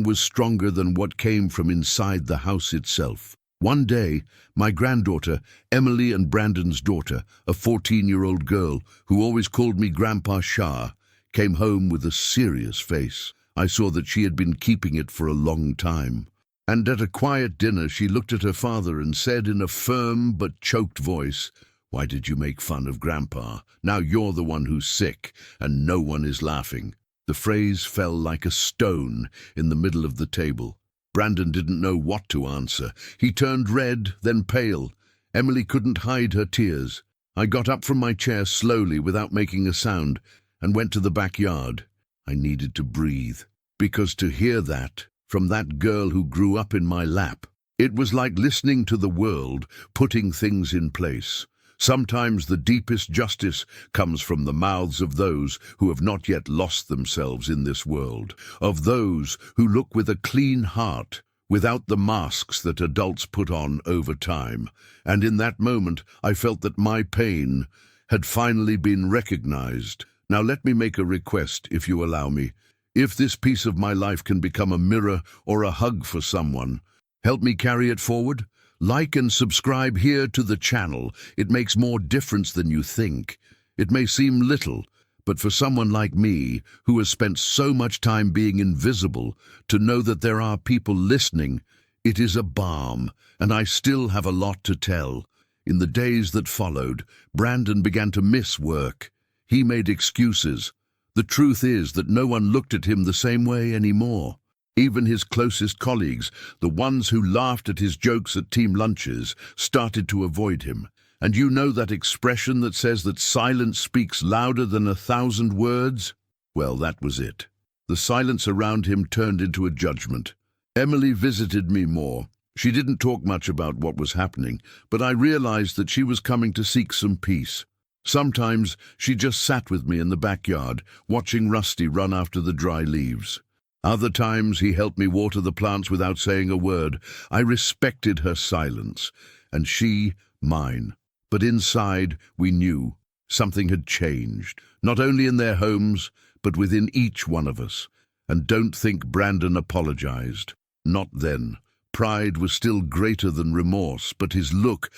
was stronger than what came from inside the house itself. One day, my granddaughter, Emily and Brandon's daughter, a 14-year-old girl who always called me Grandpa Shah, came home with a serious face. I saw that she had been keeping it for a long time. And at a quiet dinner, she looked at her father and said in a firm but choked voice, "Why did you make fun of Grandpa? Now you're the one who's sick, and no one is laughing." The phrase fell like a stone in the middle of the table. Brandon didn't know what to answer. He turned red, then pale. Emily couldn't hide her tears. I got up from my chair slowly without making a sound and went to the backyard. I needed to breathe, because to hear that from that girl who grew up in my lap, it was like listening to the world putting things in place. Sometimes the deepest justice comes from the mouths of those who have not yet lost themselves in this world, of those who look with a clean heart, without the masks that adults put on over time. And in that moment, I felt that my pain had finally been recognized. Now let me make a request, if you allow me. If this piece of my life can become a mirror or a hug for someone, help me carry it forward. Like and subscribe here to the channel. It makes more difference than you think. It may seem little, but for someone like me, who has spent so much time being invisible, to know that there are people listening, it is a balm, and I still have a lot to tell. In the days that followed, Brandon began to miss work. He made excuses. The truth is that no one looked at him the same way anymore. Even his closest colleagues, the ones who laughed at his jokes at team lunches, started to avoid him. And you know that expression that says that silence speaks louder than 1,000 words? Well, that was it. The silence around him turned into a judgment. Emily visited me more. She didn't talk much about what was happening, but I realized that she was coming to seek some peace. Sometimes she just sat with me in the backyard, watching Rusty run after the dry leaves. Other times he helped me water the plants without saying a word. I respected her silence, and she mine. But inside, we knew something had changed, not only in their homes, but within each one of us. And don't think Brandon apologized. Not then. Pride was still greater than remorse, but his look,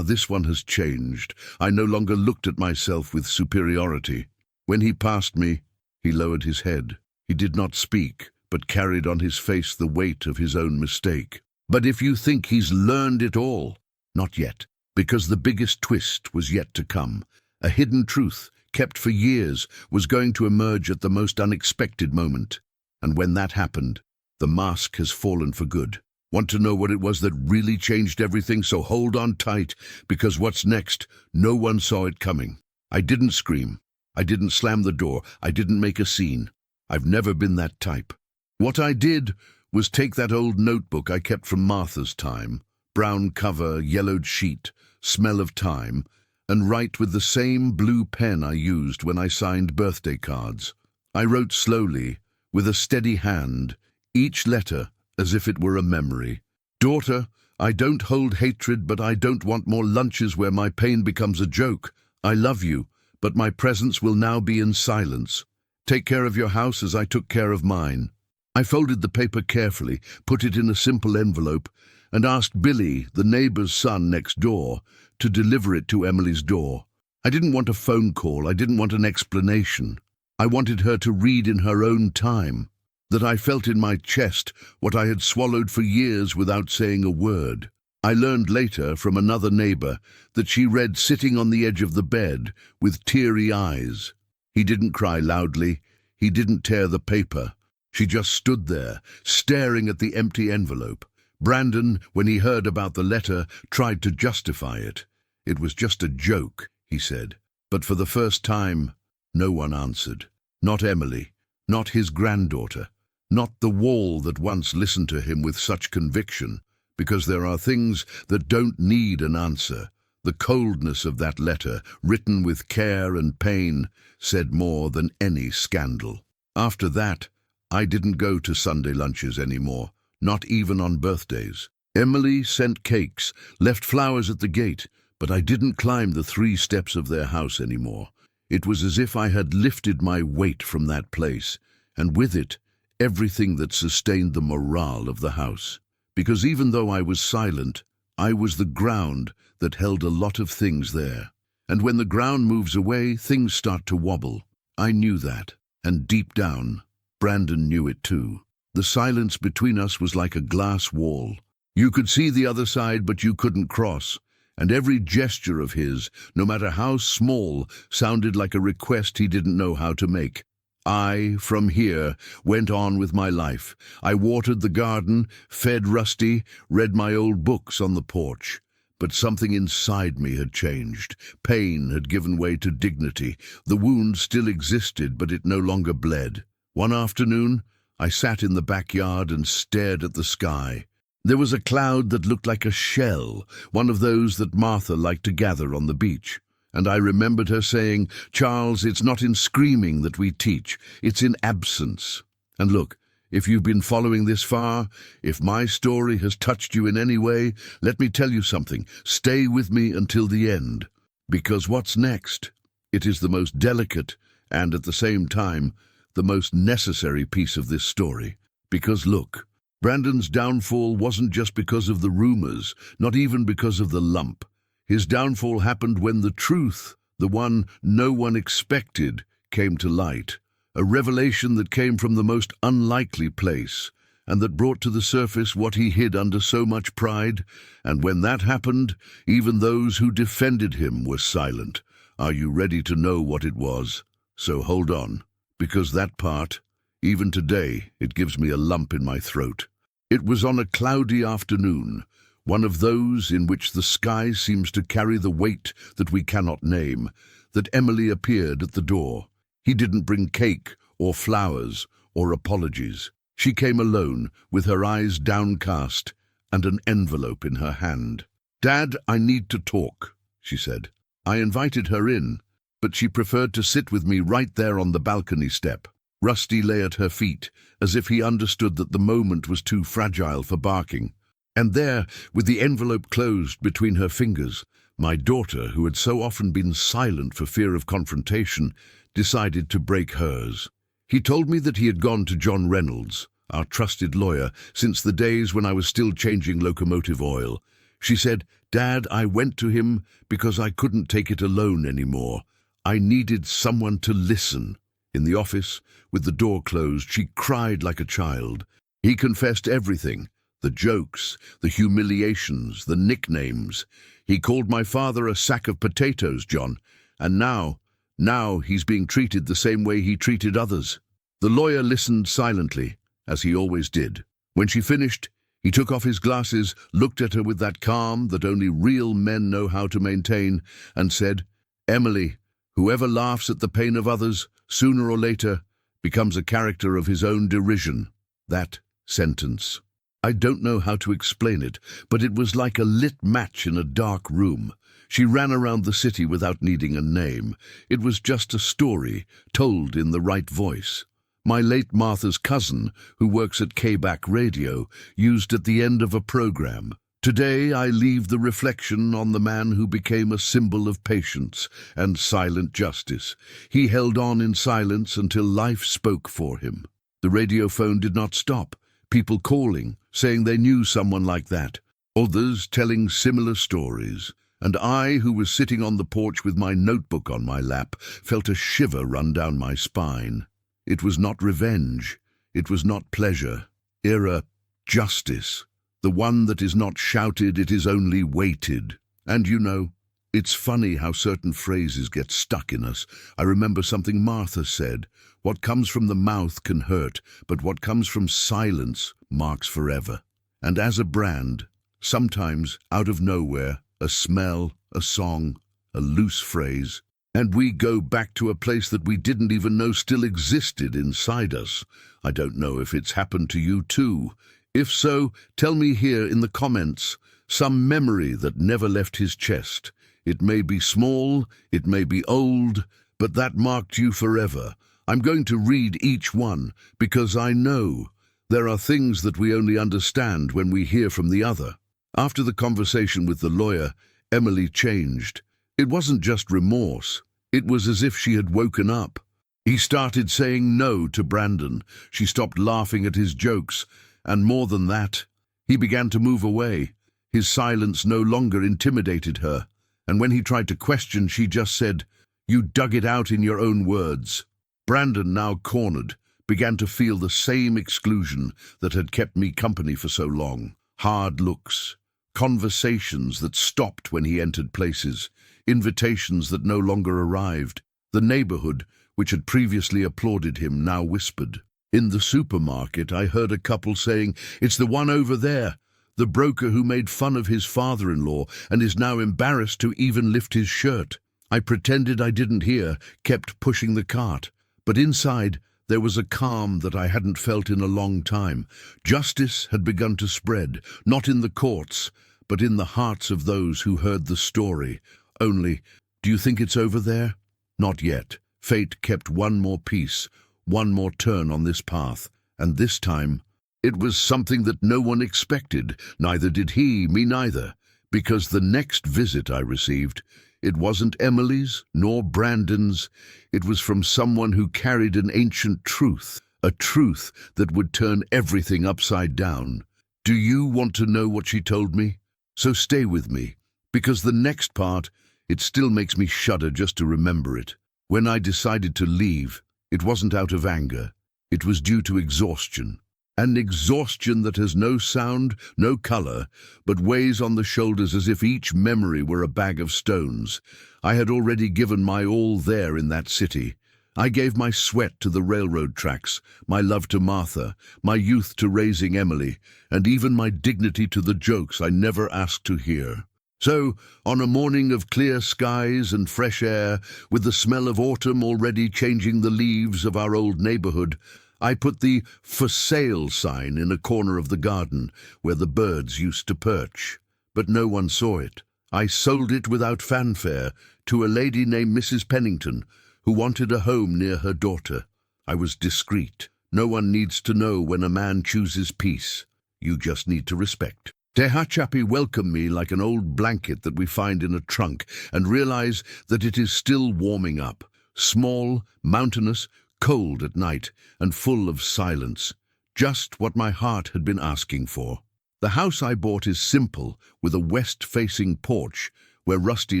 this one has changed. I no longer looked at myself with superiority. When he passed me, he lowered his head. He did not speak, but carried on his face the weight of his own mistake. But if you think he's learned it all, not yet, because the biggest twist was yet to come. A hidden truth, kept for years, was going to emerge at the most unexpected moment. And when that happened, the mask has fallen for good. Want to know what it was that really changed everything? So hold on tight, because what's next, no one saw it coming. I didn't scream. I didn't slam the door. I didn't make a scene. I've never been that type. What I did was take that old notebook I kept from Martha's time, brown cover, yellowed sheet, smell of time, and write with the same blue pen I used when I signed birthday cards. I wrote slowly, with a steady hand, each letter as if it were a memory. Daughter, I don't hold hatred, but I don't want more lunches where my pain becomes a joke. I love you, but my presence will now be in silence. Take care of your house as I took care of mine. I folded the paper carefully, put it in a simple envelope, and asked Billy, the neighbor's son next door, to deliver it to Emily's door. I didn't want a phone call. I didn't want an explanation. I wanted her to read in her own time, that I felt in my chest what I had swallowed for years without saying a word. I learned later from another neighbor that she read sitting on the edge of the bed with teary eyes. He didn't cry loudly. He didn't tear the paper. She just stood there, staring at the empty envelope. Brandon, when he heard about the letter, tried to justify it. It was just a joke, he said. But for the first time, no one answered. Not Emily, not his granddaughter, not the wall that once listened to him with such conviction, because there are things that don't need an answer. The coldness of that letter, written with care and pain, said more than any scandal. After that, I didn't go to Sunday lunches anymore, not even on birthdays. Emily sent cakes, left flowers at the gate, but I didn't climb the 3 steps of their house anymore. It was as if I had lifted my weight from that place, and with it, everything that sustained the morale of the house. Because even though I was silent, I was the ground that held a lot of things there. And when the ground moves away, things start to wobble. I knew that, and deep down, Brandon knew it too. The silence between us was like a glass wall. You could see the other side, but you couldn't cross. And every gesture of his, no matter how small, sounded like a request he didn't know how to make. I, from here, went on with my life. I watered the garden, fed Rusty, read my old books on the porch. But something inside me had changed. Pain had given way to dignity. The wound still existed, but it no longer bled. One afternoon, I sat in the backyard and stared at the sky. There was a cloud that looked like a shell, one of those that Martha liked to gather on the beach. And I remembered her saying, "Charles, it's not in screaming that we teach, it's in absence." And look, if you've been following this far, if my story has touched you in any way, let me tell you something. Stay with me until the end. Because what's next? It is the most delicate and, at the same time, the most necessary piece of this story. Because look, Brandon's downfall wasn't just because of the rumors, not even because of the lump. His downfall happened when the truth, the one no one expected, came to light. A revelation that came from the most unlikely place, and that brought to the surface what he hid under so much pride. And when that happened, even those who defended him were silent. Are you ready to know what it was? So hold on. Because that part, even today, it gives me a lump in my throat. It was on a cloudy afternoon, one of those in which the sky seems to carry the weight that we cannot name, that Emily appeared at the door. He didn't bring cake or flowers or apologies. She came alone, with her eyes downcast and an envelope in her hand. "Dad, I need to talk," she said. I invited her in, but she preferred to sit with me right there on the balcony step. Rusty lay at her feet, as if he understood that the moment was too fragile for barking. And there, with the envelope closed between her fingers, my daughter, who had so often been silent for fear of confrontation, decided to break hers. He told me that he had gone to John Reynolds, our trusted lawyer, since the days when I was still changing locomotive oil. She said, "Dad, I went to him because I couldn't take it alone anymore. I needed someone to listen." In the office, with the door closed, she cried like a child. He confessed everything, the jokes, the humiliations, the nicknames. He called my father a sack of potatoes, John, and now he's being treated the same way he treated others. The lawyer listened silently, as he always did. When she finished, he took off his glasses, looked at her with that calm that only real men know how to maintain, and said, "Emily, whoever laughs at the pain of others, sooner or later, becomes a character of his own derision." That sentence. I don't know how to explain it, but it was like a lit match in a dark room. She ran around the city without needing a name. It was just a story, told in the right voice. My late Martha's cousin, who works at K-Back Radio, used at the end of a program. Today I leave the reflection on the man who became a symbol of patience and silent justice. He held on in silence until life spoke for him. The radio phone did not stop. People calling, saying they knew someone like that. Others telling similar stories. And I, who was sitting on the porch with my notebook on my lap, felt a shiver run down my spine. It was not revenge. It was not pleasure. Era justice. The one that is not shouted, it is only waited. And you know, it's funny how certain phrases get stuck in us. I remember something Martha said. What comes from the mouth can hurt, but what comes from silence marks forever. And as a brand, sometimes out of nowhere, a smell, a song, a loose phrase, and we go back to a place that we didn't even know still existed inside us. I don't know if it's happened to you too. If so, tell me here in the comments, some memory that never left his chest. It may be small, it may be old, but that marked you forever. I'm going to read each one, because I know there are things that we only understand when we hear from the other. After the conversation with the lawyer, Emily changed. It wasn't just remorse. It was as if she had woken up. He started saying no to Brandon. She stopped laughing at his jokes. And more than that, he began to move away. His silence no longer intimidated her. And when he tried to question, she just said, "You dug it out in your own words." Brandon, now cornered, began to feel the same exclusion that had kept me company for so long. Hard looks, conversations that stopped when he entered places, invitations that no longer arrived. The neighborhood, which had previously applauded him, now whispered. In the supermarket, I heard a couple saying, "It's the one over there, the broker who made fun of his father-in-law and is now embarrassed to even lift his shirt." I pretended I didn't hear, kept pushing the cart. But inside, there was a calm that I hadn't felt in a long time. Justice had begun to spread, not in the courts, but in the hearts of those who heard the story. Only, do you think it's over there? Not yet. Fate kept one more piece, one more turn on this path, and this time, it was something that no one expected. Neither did he, me neither, because the next visit I received, it wasn't Emily's, nor Brandon's. It was from someone who carried an ancient truth, a truth that would turn everything upside down. Do you want to know what she told me? So stay with me, because the next part, it still makes me shudder just to remember it. When I decided to leave, it wasn't out of anger. It was due to exhaustion. An exhaustion that has no sound, no color, but weighs on the shoulders as if each memory were a bag of stones. I had already given my all there in that city. I gave my sweat to the railroad tracks, my love to Martha, my youth to raising Emily, and even my dignity to the jokes I never asked to hear. So, on a morning of clear skies and fresh air, with the smell of autumn already changing the leaves of our old neighborhood, I put the "For Sale" sign in a corner of the garden where the birds used to perch. But no one saw it. I sold it without fanfare to a lady named Mrs. Pennington, who wanted a home near her daughter. I was discreet. No one needs to know when a man chooses peace. You just need to respect. Tehachapi welcomed me like an old blanket that we find in a trunk and realize that it is still warming up. Small, mountainous, cold at night, and full of silence. just what my heart had been asking for. The house I bought is simple, with a west-facing porch, where Rusty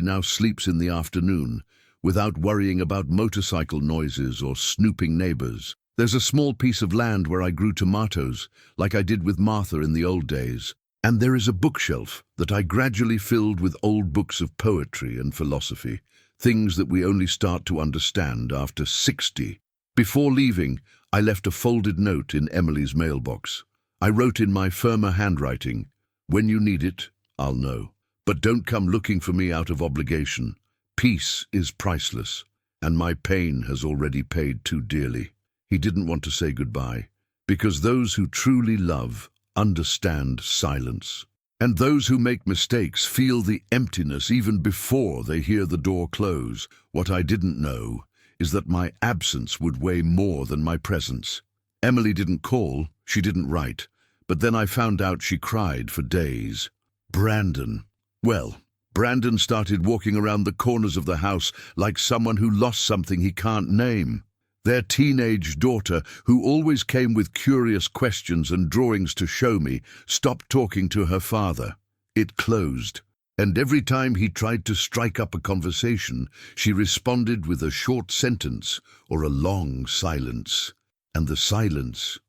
now sleeps in the afternoon, without worrying about motorcycle noises or snooping neighbors. There's a small piece of land where I grew tomatoes, like I did with Martha in the old days. And there is a bookshelf that I gradually filled with old books of poetry and philosophy, things that we only start to understand after 60. Before leaving, I left a folded note in Emily's mailbox. I wrote in my firmer handwriting, "When you need it, I'll know. But don't come looking for me out of obligation. Peace is priceless, and my pain has already paid too dearly." He didn't want to say goodbye, because those who truly love understand silence. And those who make mistakes feel the emptiness even before they hear the door close. What I didn't know is that my absence would weigh more than my presence. Emily didn't call, she didn't write, but then I found out she cried for days. Brandon. Well, Brandon started walking around the corners of the house like someone who lost something he can't name. Their teenage daughter, who always came with curious questions and drawings to show me, stopped talking to her father. It closed, and every time he tried to strike up a conversation, she responded with a short sentence or a long silence. And the silence,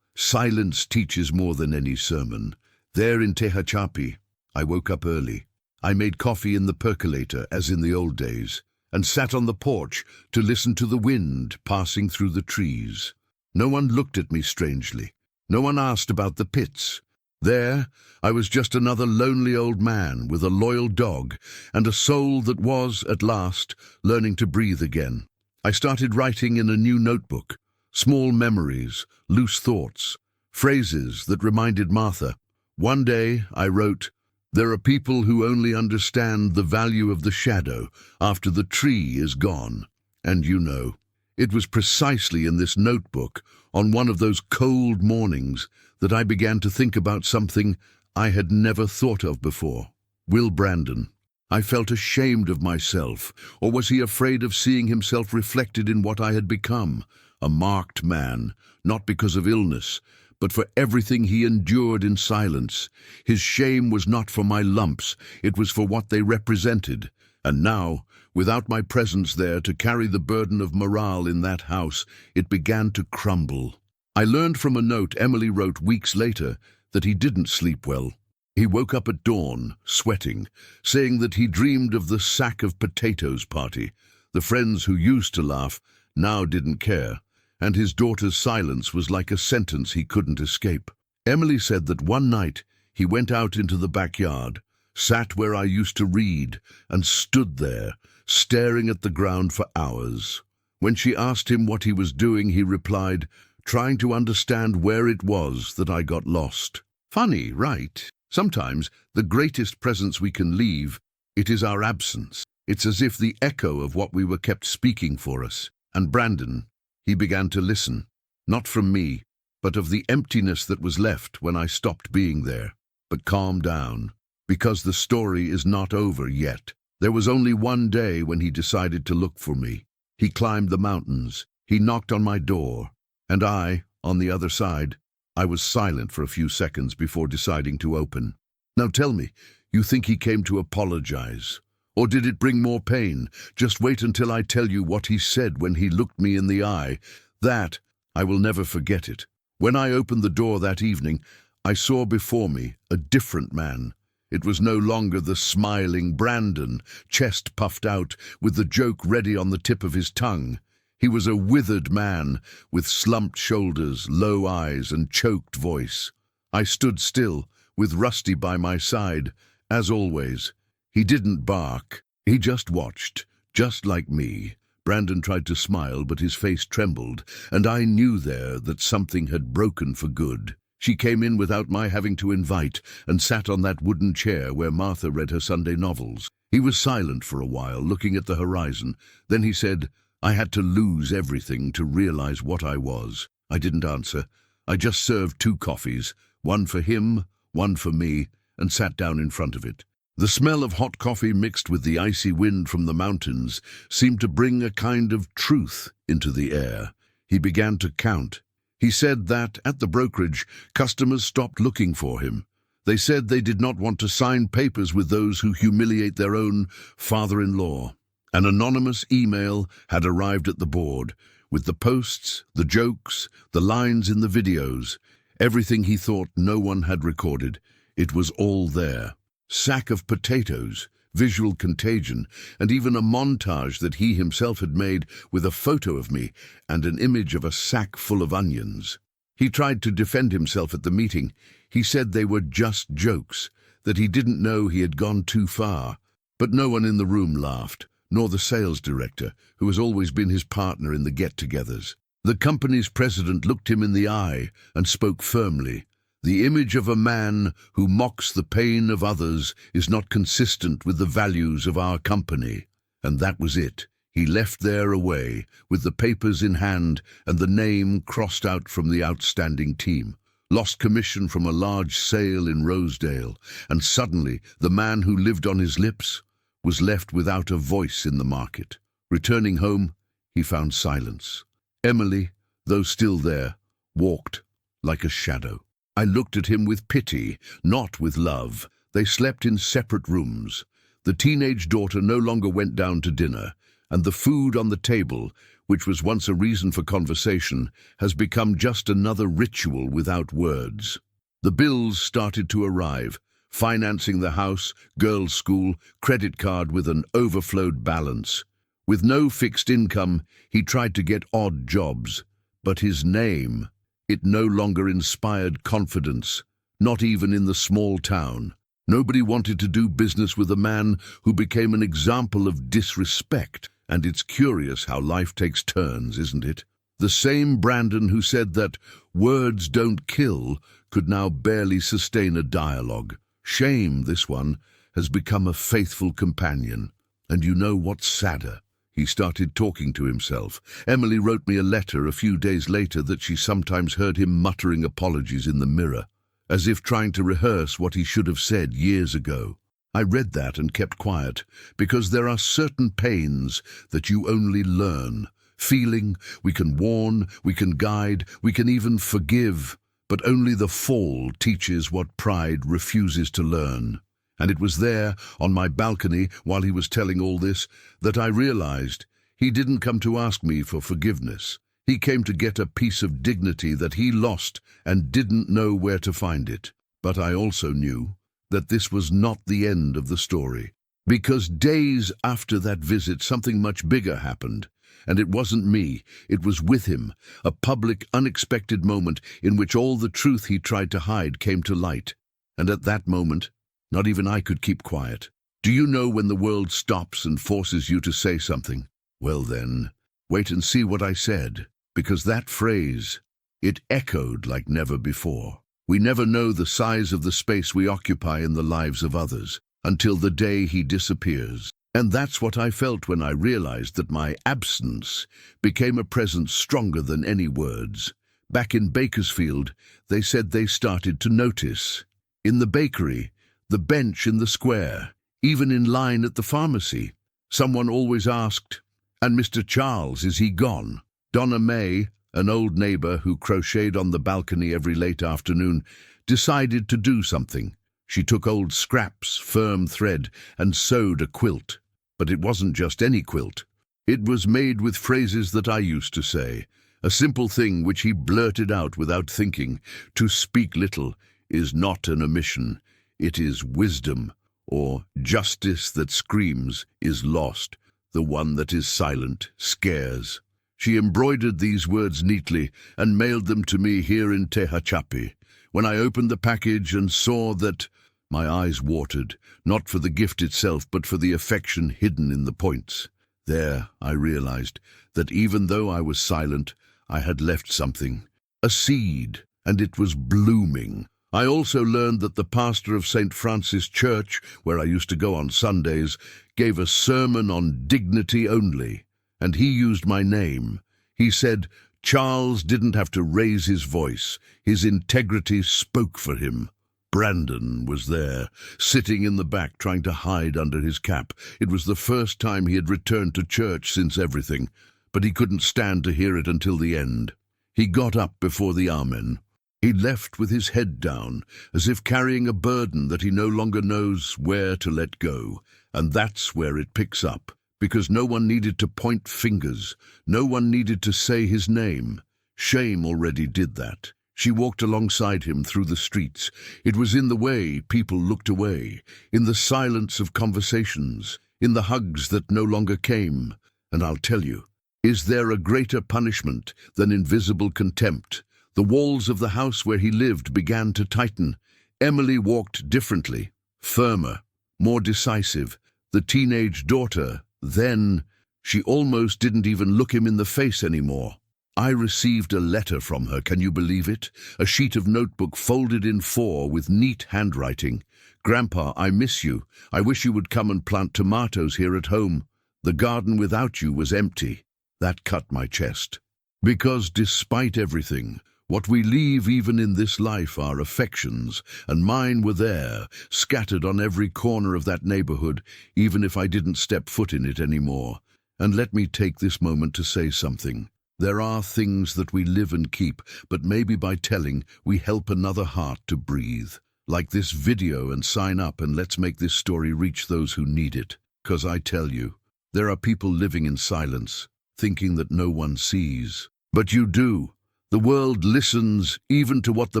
silence teaches more than any sermon. There in Tehachapi, I woke up early. I made coffee in the percolator, as in the old days, and sat on the porch to listen to the wind passing through the trees. No one looked at me strangely. No one asked about the pits. There, I was just another lonely old man with a loyal dog and a soul that was, at last, learning to breathe again. I started writing in a new notebook, small memories, loose thoughts, phrases that reminded Martha. One day, I wrote, "There are people who only understand the value of the shadow after the tree is gone." And you know, it was precisely in this notebook, on one of those cold mornings, that I began to think about something I had never thought of before. Will Brandon. I felt ashamed of myself, or was he afraid of seeing himself reflected in what I had become? A marked man, not because of illness, but for everything he endured in silence. His shame was not for my lumps, it was for what they represented. And now, without my presence there to carry the burden of morale in that house, it began to crumble. I learned from a note Emily wrote weeks later that he didn't sleep well. He woke up at dawn, sweating, saying that he dreamed of the sack of potatoes party. The friends who used to laugh now didn't care, and his daughter's silence was like a sentence he couldn't escape. Emily said that one night he went out into the backyard, sat where I used to read, and stood there, staring at the ground for hours. When she asked him what he was doing, he replied, "Trying to understand where it was that I got lost." Funny, right? Sometimes the greatest presence we can leave, it is our absence. It's as if the echo of what we were kept speaking for us. And Brandon, he began to listen, not from me, but of the emptiness that was left when I stopped being there. But calm down, because the story is not over yet. There was only one day when he decided to look for me. He climbed the mountains, he knocked on my door, and I, on the other side, I was silent for a few seconds before deciding to open. Now tell me, you think he came to apologize? Or did it bring more pain? Just wait until I tell you what he said when he looked me in the eye. That, I will never forget it. When I opened the door that evening, I saw before me a different man. It was no longer the smiling Brandon, chest puffed out, with the joke ready on the tip of his tongue. He was a withered man, with slumped shoulders, low eyes, and choked voice. I stood still, with Rusty by my side, as always. He didn't bark. He just watched, just like me. Brandon tried to smile, but his face trembled, and I knew there that something had broken for good. She came in without my having to invite, and sat on that wooden chair where Martha read her Sunday novels. He was silent for a while, looking at the horizon. Then he said, "I had to lose everything to realize what I was." I didn't answer. I just served 2 coffees, one for him, one for me, and sat down in front of it. The smell of hot coffee mixed with the icy wind from the mountains seemed to bring a kind of truth into the air. He began to count. He said that, at the brokerage, customers stopped looking for him. They said they did not want to sign papers with those who humiliate their own father-in-law. An anonymous email had arrived at the board, with the posts, the jokes, the lines in the videos, everything he thought no one had recorded. It was all there. Sack of potatoes, visual contagion, and even a montage that he himself had made with a photo of me and an image of a sack full of onions. He tried to defend himself at the meeting. He said they were just jokes, that he didn't know he had gone too far. But no one in the room laughed, nor the sales director, who has always been his partner in the get-togethers. The company's president looked him in the eye and spoke firmly. The image of a man who mocks the pain of others is not consistent with the values of our company. And that was it. He left there away, with the papers in hand and the name crossed out from the outstanding team. Lost commission from a large sale in Rosedale, and suddenly the man who lived on his lips was left without a voice in the market. Returning home, he found silence. Emily, though still there, walked like a shadow. I looked at him with pity, not with love. They slept in separate rooms. The teenage daughter no longer went down to dinner, and the food on the table, which was once a reason for conversation, has become just another ritual without words. The bills started to arrive, financing the house, girls' school, credit card with an overflowed balance. With no fixed income, he tried to get odd jobs, but his name, it no longer inspired confidence, not even in the small town. Nobody wanted to do business with a man who became an example of disrespect. And it's curious how life takes turns, isn't it? The same Brandon who said that words don't kill could now barely sustain a dialogue. Shame, this one, has become a faithful companion. And you know what's sadder? He started talking to himself. Emily wrote me a letter a few days later that she sometimes heard him muttering apologies in the mirror, as if trying to rehearse what he should have said years ago. I read that and kept quiet, because there are certain pains that you only learn. Feeling, we can warn, we can guide, we can even forgive, but only the fall teaches what pride refuses to learn. And it was there, on my balcony, while he was telling all this, that I realized he didn't come to ask me for forgiveness. He came to get a piece of dignity that he lost and didn't know where to find it. But I also knew that this was not the end of the story. Because days after that visit, something much bigger happened. And it wasn't me, it was with him, a public, unexpected moment in which all the truth he tried to hide came to light. And at that moment, not even I could keep quiet. Do you know when the world stops and forces you to say something? Well then, wait and see what I said. Because that phrase, it echoed like never before. We never know the size of the space we occupy in the lives of others, until the day he disappears. And that's what I felt when I realized that my absence became a presence stronger than any words. Back in Bakersfield, they said they started to notice. In the bakery, the bench in the square, even in line at the pharmacy. Someone always asked, "And Mr. Charles, is he gone?" Donna May, an old neighbor who crocheted on the balcony every late afternoon, decided to do something. She took old scraps, firm thread, and sewed a quilt. But it wasn't just any quilt. It was made with phrases that I used to say, a simple thing which he blurted out without thinking. To speak little is not an omission, it is wisdom, or justice that screams is lost, the one that is silent scares. She embroidered these words neatly and mailed them to me here in Tehachapi. When I opened the package and saw that, my eyes watered, not for the gift itself, but for the affection hidden in the points. There, I realized that even though I was silent, I had left something, a seed, and it was blooming. I also learned that the pastor of St. Francis Church, where I used to go on Sundays, gave a sermon on dignity only. And he used my name. He said Charles didn't have to raise his voice. His integrity spoke for him. Brandon was there, sitting in the back trying to hide under his cap. It was the first time he had returned to church since everything, but he couldn't stand to hear it until the end. He got up before the amen. He left with his head down, as if carrying a burden that he no longer knows where to let go. And that's where it picks up, because no one needed to point fingers. No one needed to say his name. Shame already did that. She walked alongside him through the streets. It was in the way people looked away, in the silence of conversations, in the hugs that no longer came. And I'll tell you, is there a greater punishment than invisible contempt? The walls of the house where he lived began to tighten. Emily walked differently, firmer, more decisive. The teenage daughter, then, she almost didn't even look him in the face anymore. I received a letter from her, can you believe it? A sheet of notebook folded in 4 with neat handwriting. "Grandpa, I miss you. I wish you would come and plant tomatoes here at home. The garden without you was empty." That cut my chest. Because despite everything, what we leave even in this life are affections, and mine were there, scattered on every corner of that neighborhood, even if I didn't step foot in it anymore. And let me take this moment to say something. There are things that we live and keep, but maybe by telling, we help another heart to breathe. Like this video and sign up, and let's make this story reach those who need it. 'Cause I tell you, there are people living in silence, thinking that no one sees. But you do. The world listens even to what the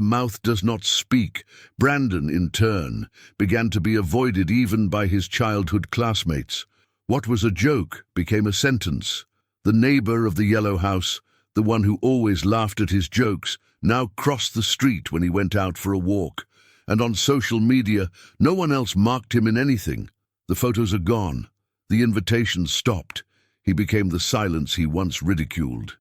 mouth does not speak. Brandon, in turn, began to be avoided even by his childhood classmates. What was a joke became a sentence. The neighbor of the yellow house, the one who always laughed at his jokes, now crossed the street when he went out for a walk. And on social media, no one else marked him in anything. The photos are gone. The invitations stopped. He became the silence he once ridiculed.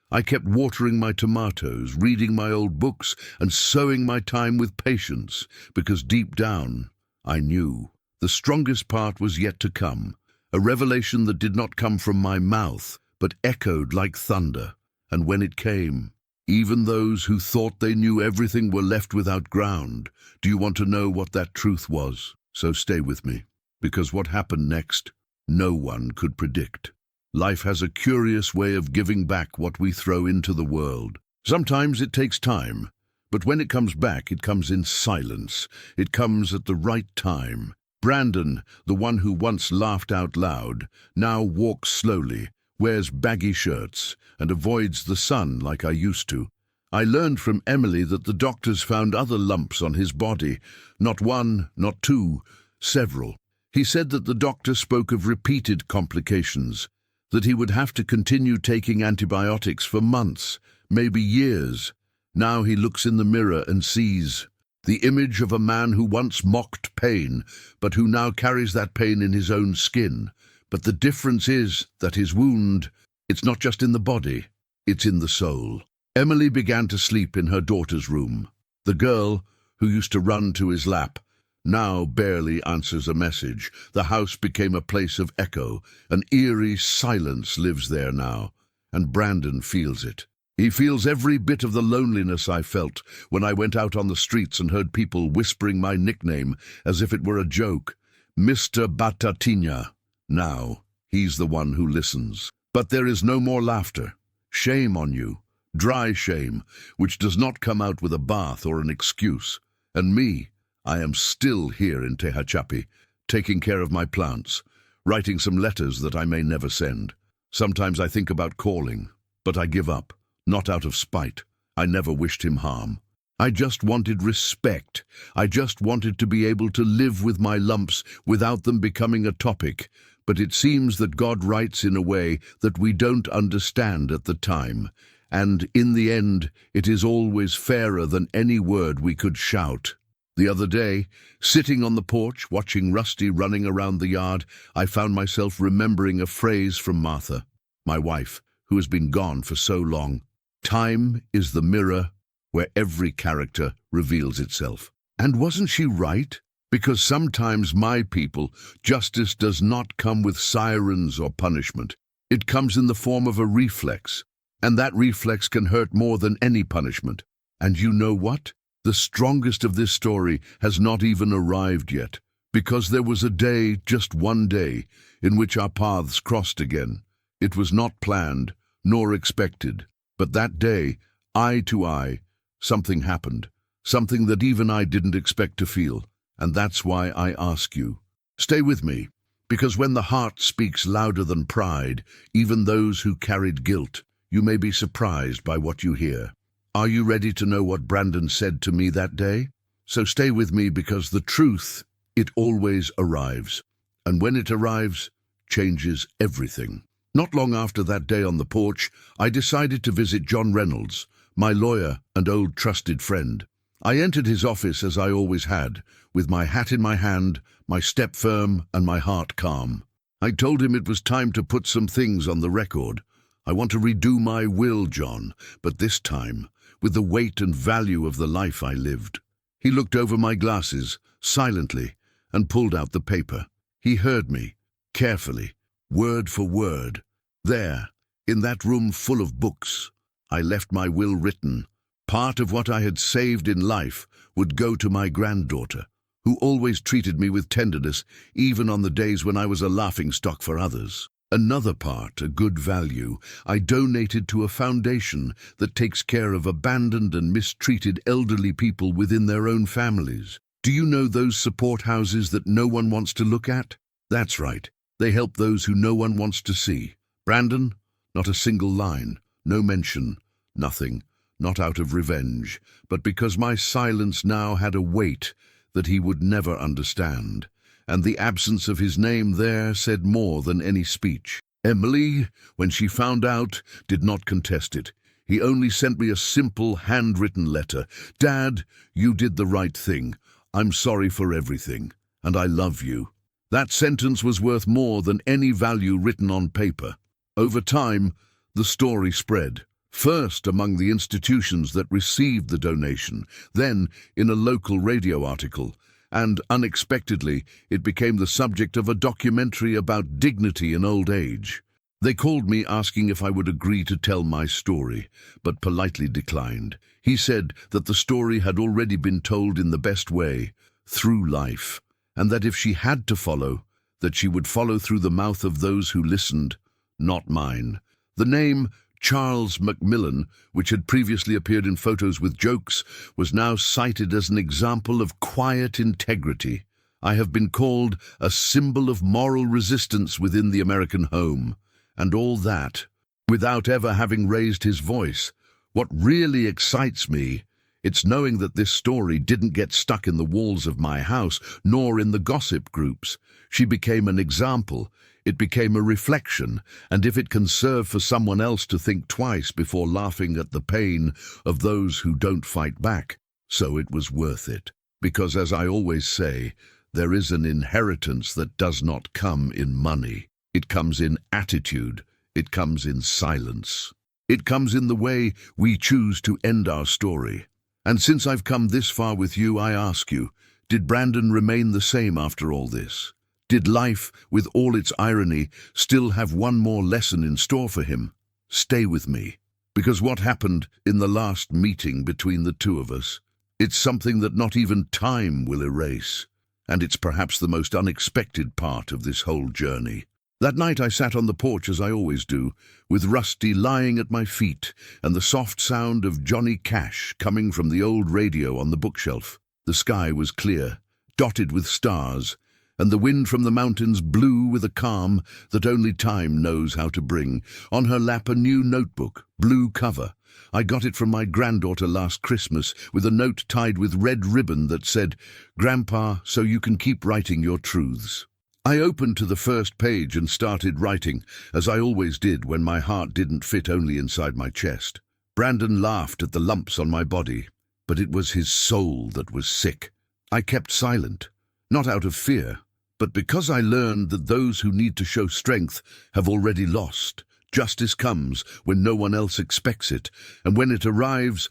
I kept watering my tomatoes, reading my old books, and sowing my time with patience, because deep down, I knew. The strongest part was yet to come, a revelation that did not come from my mouth, but echoed like thunder. And when it came, even those who thought they knew everything were left without ground. Do you want to know what that truth was? So stay with me, because what happened next, no one could predict. Life has a curious way of giving back what we throw into the world. Sometimes it takes time, but when it comes back, it comes in silence. It comes at the right time. Brandon, the one who once laughed out loud, now walks slowly, wears baggy shirts, and avoids the sun like I used to. I learned from Emily that the doctors found other lumps on his body. Not one, not two, several. He said that the doctor spoke of repeated complications, that he would have to continue taking antibiotics for months, maybe years. Now he looks in the mirror and sees the image of a man who once mocked pain, but who now carries that pain in his own skin. But the difference is that his wound, it's not just in the body, it's in the soul. Emily began to sleep in her daughter's room. The girl, who used to run to his lap, now barely answers a message. The house became a place of echo. An eerie silence lives there now, and Brandon feels it. He feels every bit of the loneliness I felt when I went out on the streets and heard people whispering my nickname as if it were a joke. Mr. Batatinha. Now, he's the one who listens. But there is no more laughter. Shame on you. Dry shame, which does not come out with a bath or an excuse. And me, I am still here in Tehachapi, taking care of my plants, writing some letters that I may never send. Sometimes I think about calling, but I give up. Not out of spite. I never wished him harm. I just wanted respect. I just wanted to be able to live with my lumps without them becoming a topic. But it seems that God writes in a way that we don't understand at the time. And in the end, it is always fairer than any word we could shout. The other day, sitting on the porch, watching Rusty running around the yard, I found myself remembering a phrase from Martha, my wife, who has been gone for so long. Time is the mirror where every character reveals itself. And wasn't she right? Because sometimes, my people, justice does not come with sirens or punishment. It comes in the form of a reflex, and that reflex can hurt more than any punishment. And you know what? The strongest of this story has not even arrived yet, because there was a day, just one day, in which our paths crossed again. It was not planned, nor expected. But that day, eye to eye, something happened, something that even I didn't expect to feel. And that's why I ask you, stay with me, because when the heart speaks louder than pride, even those who carried guilt, you may be surprised by what you hear. Are you ready to know what Brandon said to me that day? So stay with me, because the truth, it always arrives. And when it arrives, changes everything. Not long after that day on the porch, I decided to visit John Reynolds, my lawyer and old trusted friend. I entered his office as I always had, with my hat in my hand, my step firm and my heart calm. I told him it was time to put some things on the record. I want to redo my will, John, but this time, with the weight and value of the life I lived. He looked over my glasses, silently, and pulled out the paper. He heard me, carefully, word for word. There, in that room full of books, I left my will written. Part of what I had saved in life would go to my granddaughter, who always treated me with tenderness, even on the days when I was a laughingstock for others. Another part, a good value, I donated to a foundation that takes care of abandoned and mistreated elderly people within their own families. Do you know those support houses that no one wants to look at? That's right. They help those who no one wants to see. Brandon, not a single line, no mention, nothing, not out of revenge, but because my silence now had a weight that he would never understand. And the absence of his name there said more than any speech. Emily, when she found out, did not contest it. He only sent me a simple, handwritten letter. Dad, you did the right thing. I'm sorry for everything, and I love you. That sentence was worth more than any value written on paper. Over time, the story spread. First among the institutions that received the donation, then in a local radio article, and unexpectedly, it became the subject of a documentary about dignity in old age. They called me asking if I would agree to tell my story, but politely declined. He said that the story had already been told in the best way, through life, and that if she had to follow, that she would follow through the mouth of those who listened, not mine. The name Charles Macmillan, which had previously appeared in photos with jokes, was now cited as an example of quiet integrity. I have been called a symbol of moral resistance within the American home, and all that, without ever having raised his voice. What really excites me, it's knowing that this story didn't get stuck in the walls of my house, nor in the gossip groups. She became an example. It became a reflection, and if it can serve for someone else to think twice before laughing at the pain of those who don't fight back, so it was worth it. Because, as I always say, there is an inheritance that does not come in money. It comes in attitude. It comes in silence. It comes in the way we choose to end our story. And since I've come this far with you, I ask you, did Brandon remain the same after all this? Did life, with all its irony, still have one more lesson in store for him? Stay with me, because what happened in the last meeting between the two of us, it's something that not even time will erase, and it's perhaps the most unexpected part of this whole journey. That night I sat on the porch as I always do, with Rusty lying at my feet and the soft sound of Johnny Cash coming from the old radio on the bookshelf. The sky was clear, dotted with stars, and the wind from the mountains blew with a calm that only time knows how to bring. On her lap a new notebook, blue cover. I got it from my granddaughter last Christmas, with a note tied with red ribbon that said, "Grandpa, so you can keep writing your truths." I opened to the first page and started writing, as I always did when my heart didn't fit only inside my chest. Brandon laughed at the lumps on my body, but it was his soul that was sick. I kept silent, not out of fear, but because I learned that those who need to show strength have already lost. Justice comes when no one else expects it, and when it arrives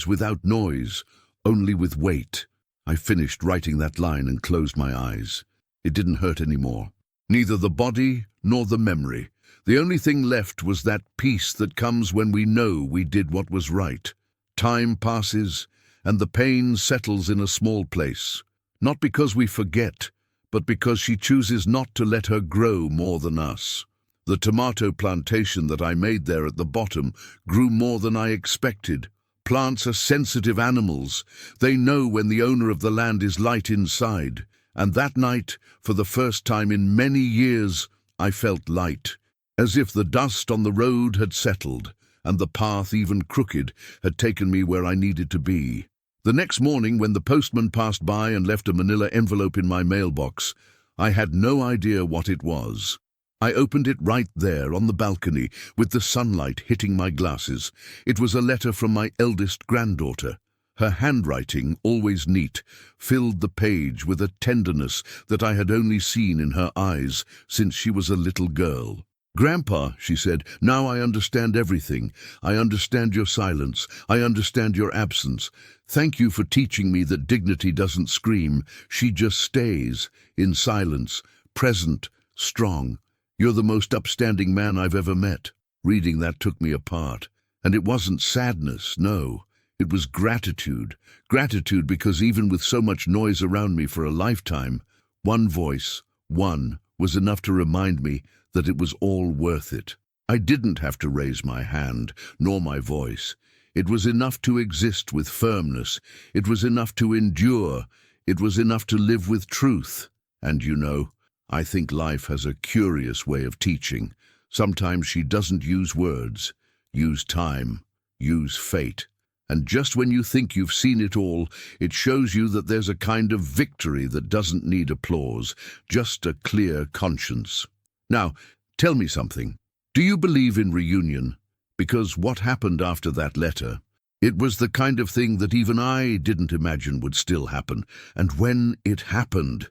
without noise, only with weight. I finished writing that line and closed my eyes. It didn't hurt anymore, neither the body nor the memory. The only thing left was that peace that comes when we know we did what was right. Time passes, and the pain settles in a small place, not because we forget, but because she chooses not to let her grow more than us. The tomato plantation that I made there at the bottom grew more than I expected. Plants are sensitive animals. They know when the owner of the land is light inside. And that night, for the first time in many years, I felt light, as if the dust on the road had settled, and the path, even crooked, had taken me where I needed to be. The next morning, when the postman passed by and left a manila envelope in my mailbox, I had no idea what it was. I opened it right there on the balcony, with the sunlight hitting my glasses. It was a letter from my eldest granddaughter. Her handwriting, always neat, filled the page with a tenderness that I had only seen in her eyes since she was a little girl. "Grandpa," she said, "now I understand everything. I understand your silence. I understand your absence. Thank you for teaching me that dignity doesn't scream. She just stays, in silence, present, strong. You're the most upstanding man I've ever met." Reading that took me apart. And it wasn't sadness, no. It was gratitude. Gratitude because even with so much noise around me for a lifetime, one voice, one, was enough to remind me that it was all worth it. I didn't have to raise my hand, nor my voice. It was enough to exist with firmness. It was enough to endure. It was enough to live with truth. And you know, I think life has a curious way of teaching. Sometimes she doesn't use words, use time, use fate. And just when you think you've seen it all, it shows you that there's a kind of victory that doesn't need applause, just a clear conscience. Now, tell me something. Do you believe in reunion? Because what happened after that letter, it was the kind of thing that even I didn't imagine would still happen. And when it happened,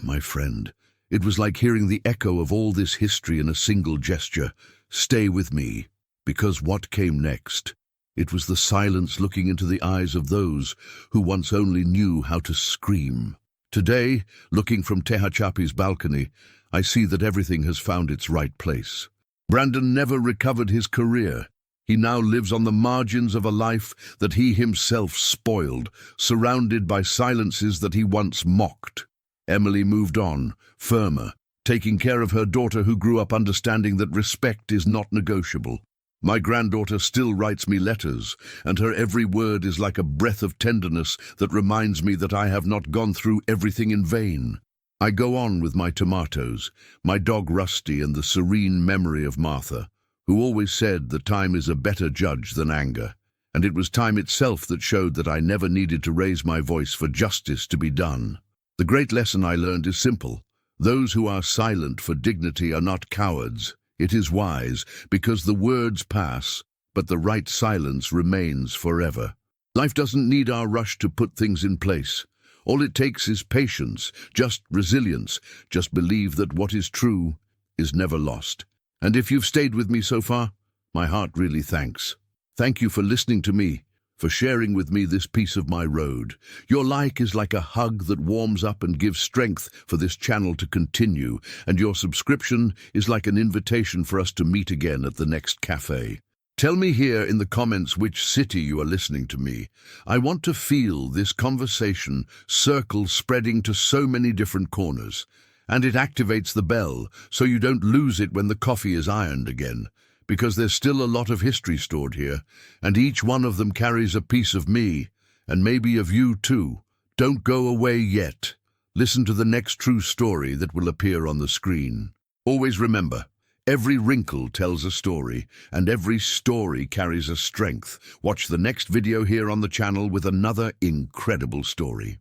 my friend, it was like hearing the echo of all this history in a single gesture. Stay with me, because what came next? It was the silence looking into the eyes of those who once only knew how to scream. Today, looking from Tehachapi's balcony, I see that everything has found its right place. Brandon never recovered his career. He now lives on the margins of a life that he himself spoiled, surrounded by silences that he once mocked. Emily moved on, firmer, taking care of her daughter who grew up understanding that respect is not negotiable. My granddaughter still writes me letters, and her every word is like a breath of tenderness that reminds me that I have not gone through everything in vain. I go on with my tomatoes, my dog Rusty, and the serene memory of Martha, who always said that time is a better judge than anger. And it was time itself that showed that I never needed to raise my voice for justice to be done. The great lesson I learned is simple. Those who are silent for dignity are not cowards. It is wise, because the words pass, but the right silence remains forever. Life doesn't need our rush to put things in place. All it takes is patience, just resilience. Just believe that what is true is never lost. And if you've stayed with me so far, my heart really thanks. Thank you for listening to me, for sharing with me this piece of my road. Your like is like a hug that warms up and gives strength for this channel to continue, and your subscription is like an invitation for us to meet again at the next cafe. Tell me here in the comments which city you are listening to me. I want to feel this conversation circle spreading to so many different corners, and it activates the bell so you don't lose it when the coffee is ironed again. Because there's still a lot of history stored here, and each one of them carries a piece of me, and maybe of you too. Don't go away yet. Listen to the next true story that will appear on the screen. Always remember, every wrinkle tells a story, and every story carries a strength. Watch the next video here on the channel with another incredible story.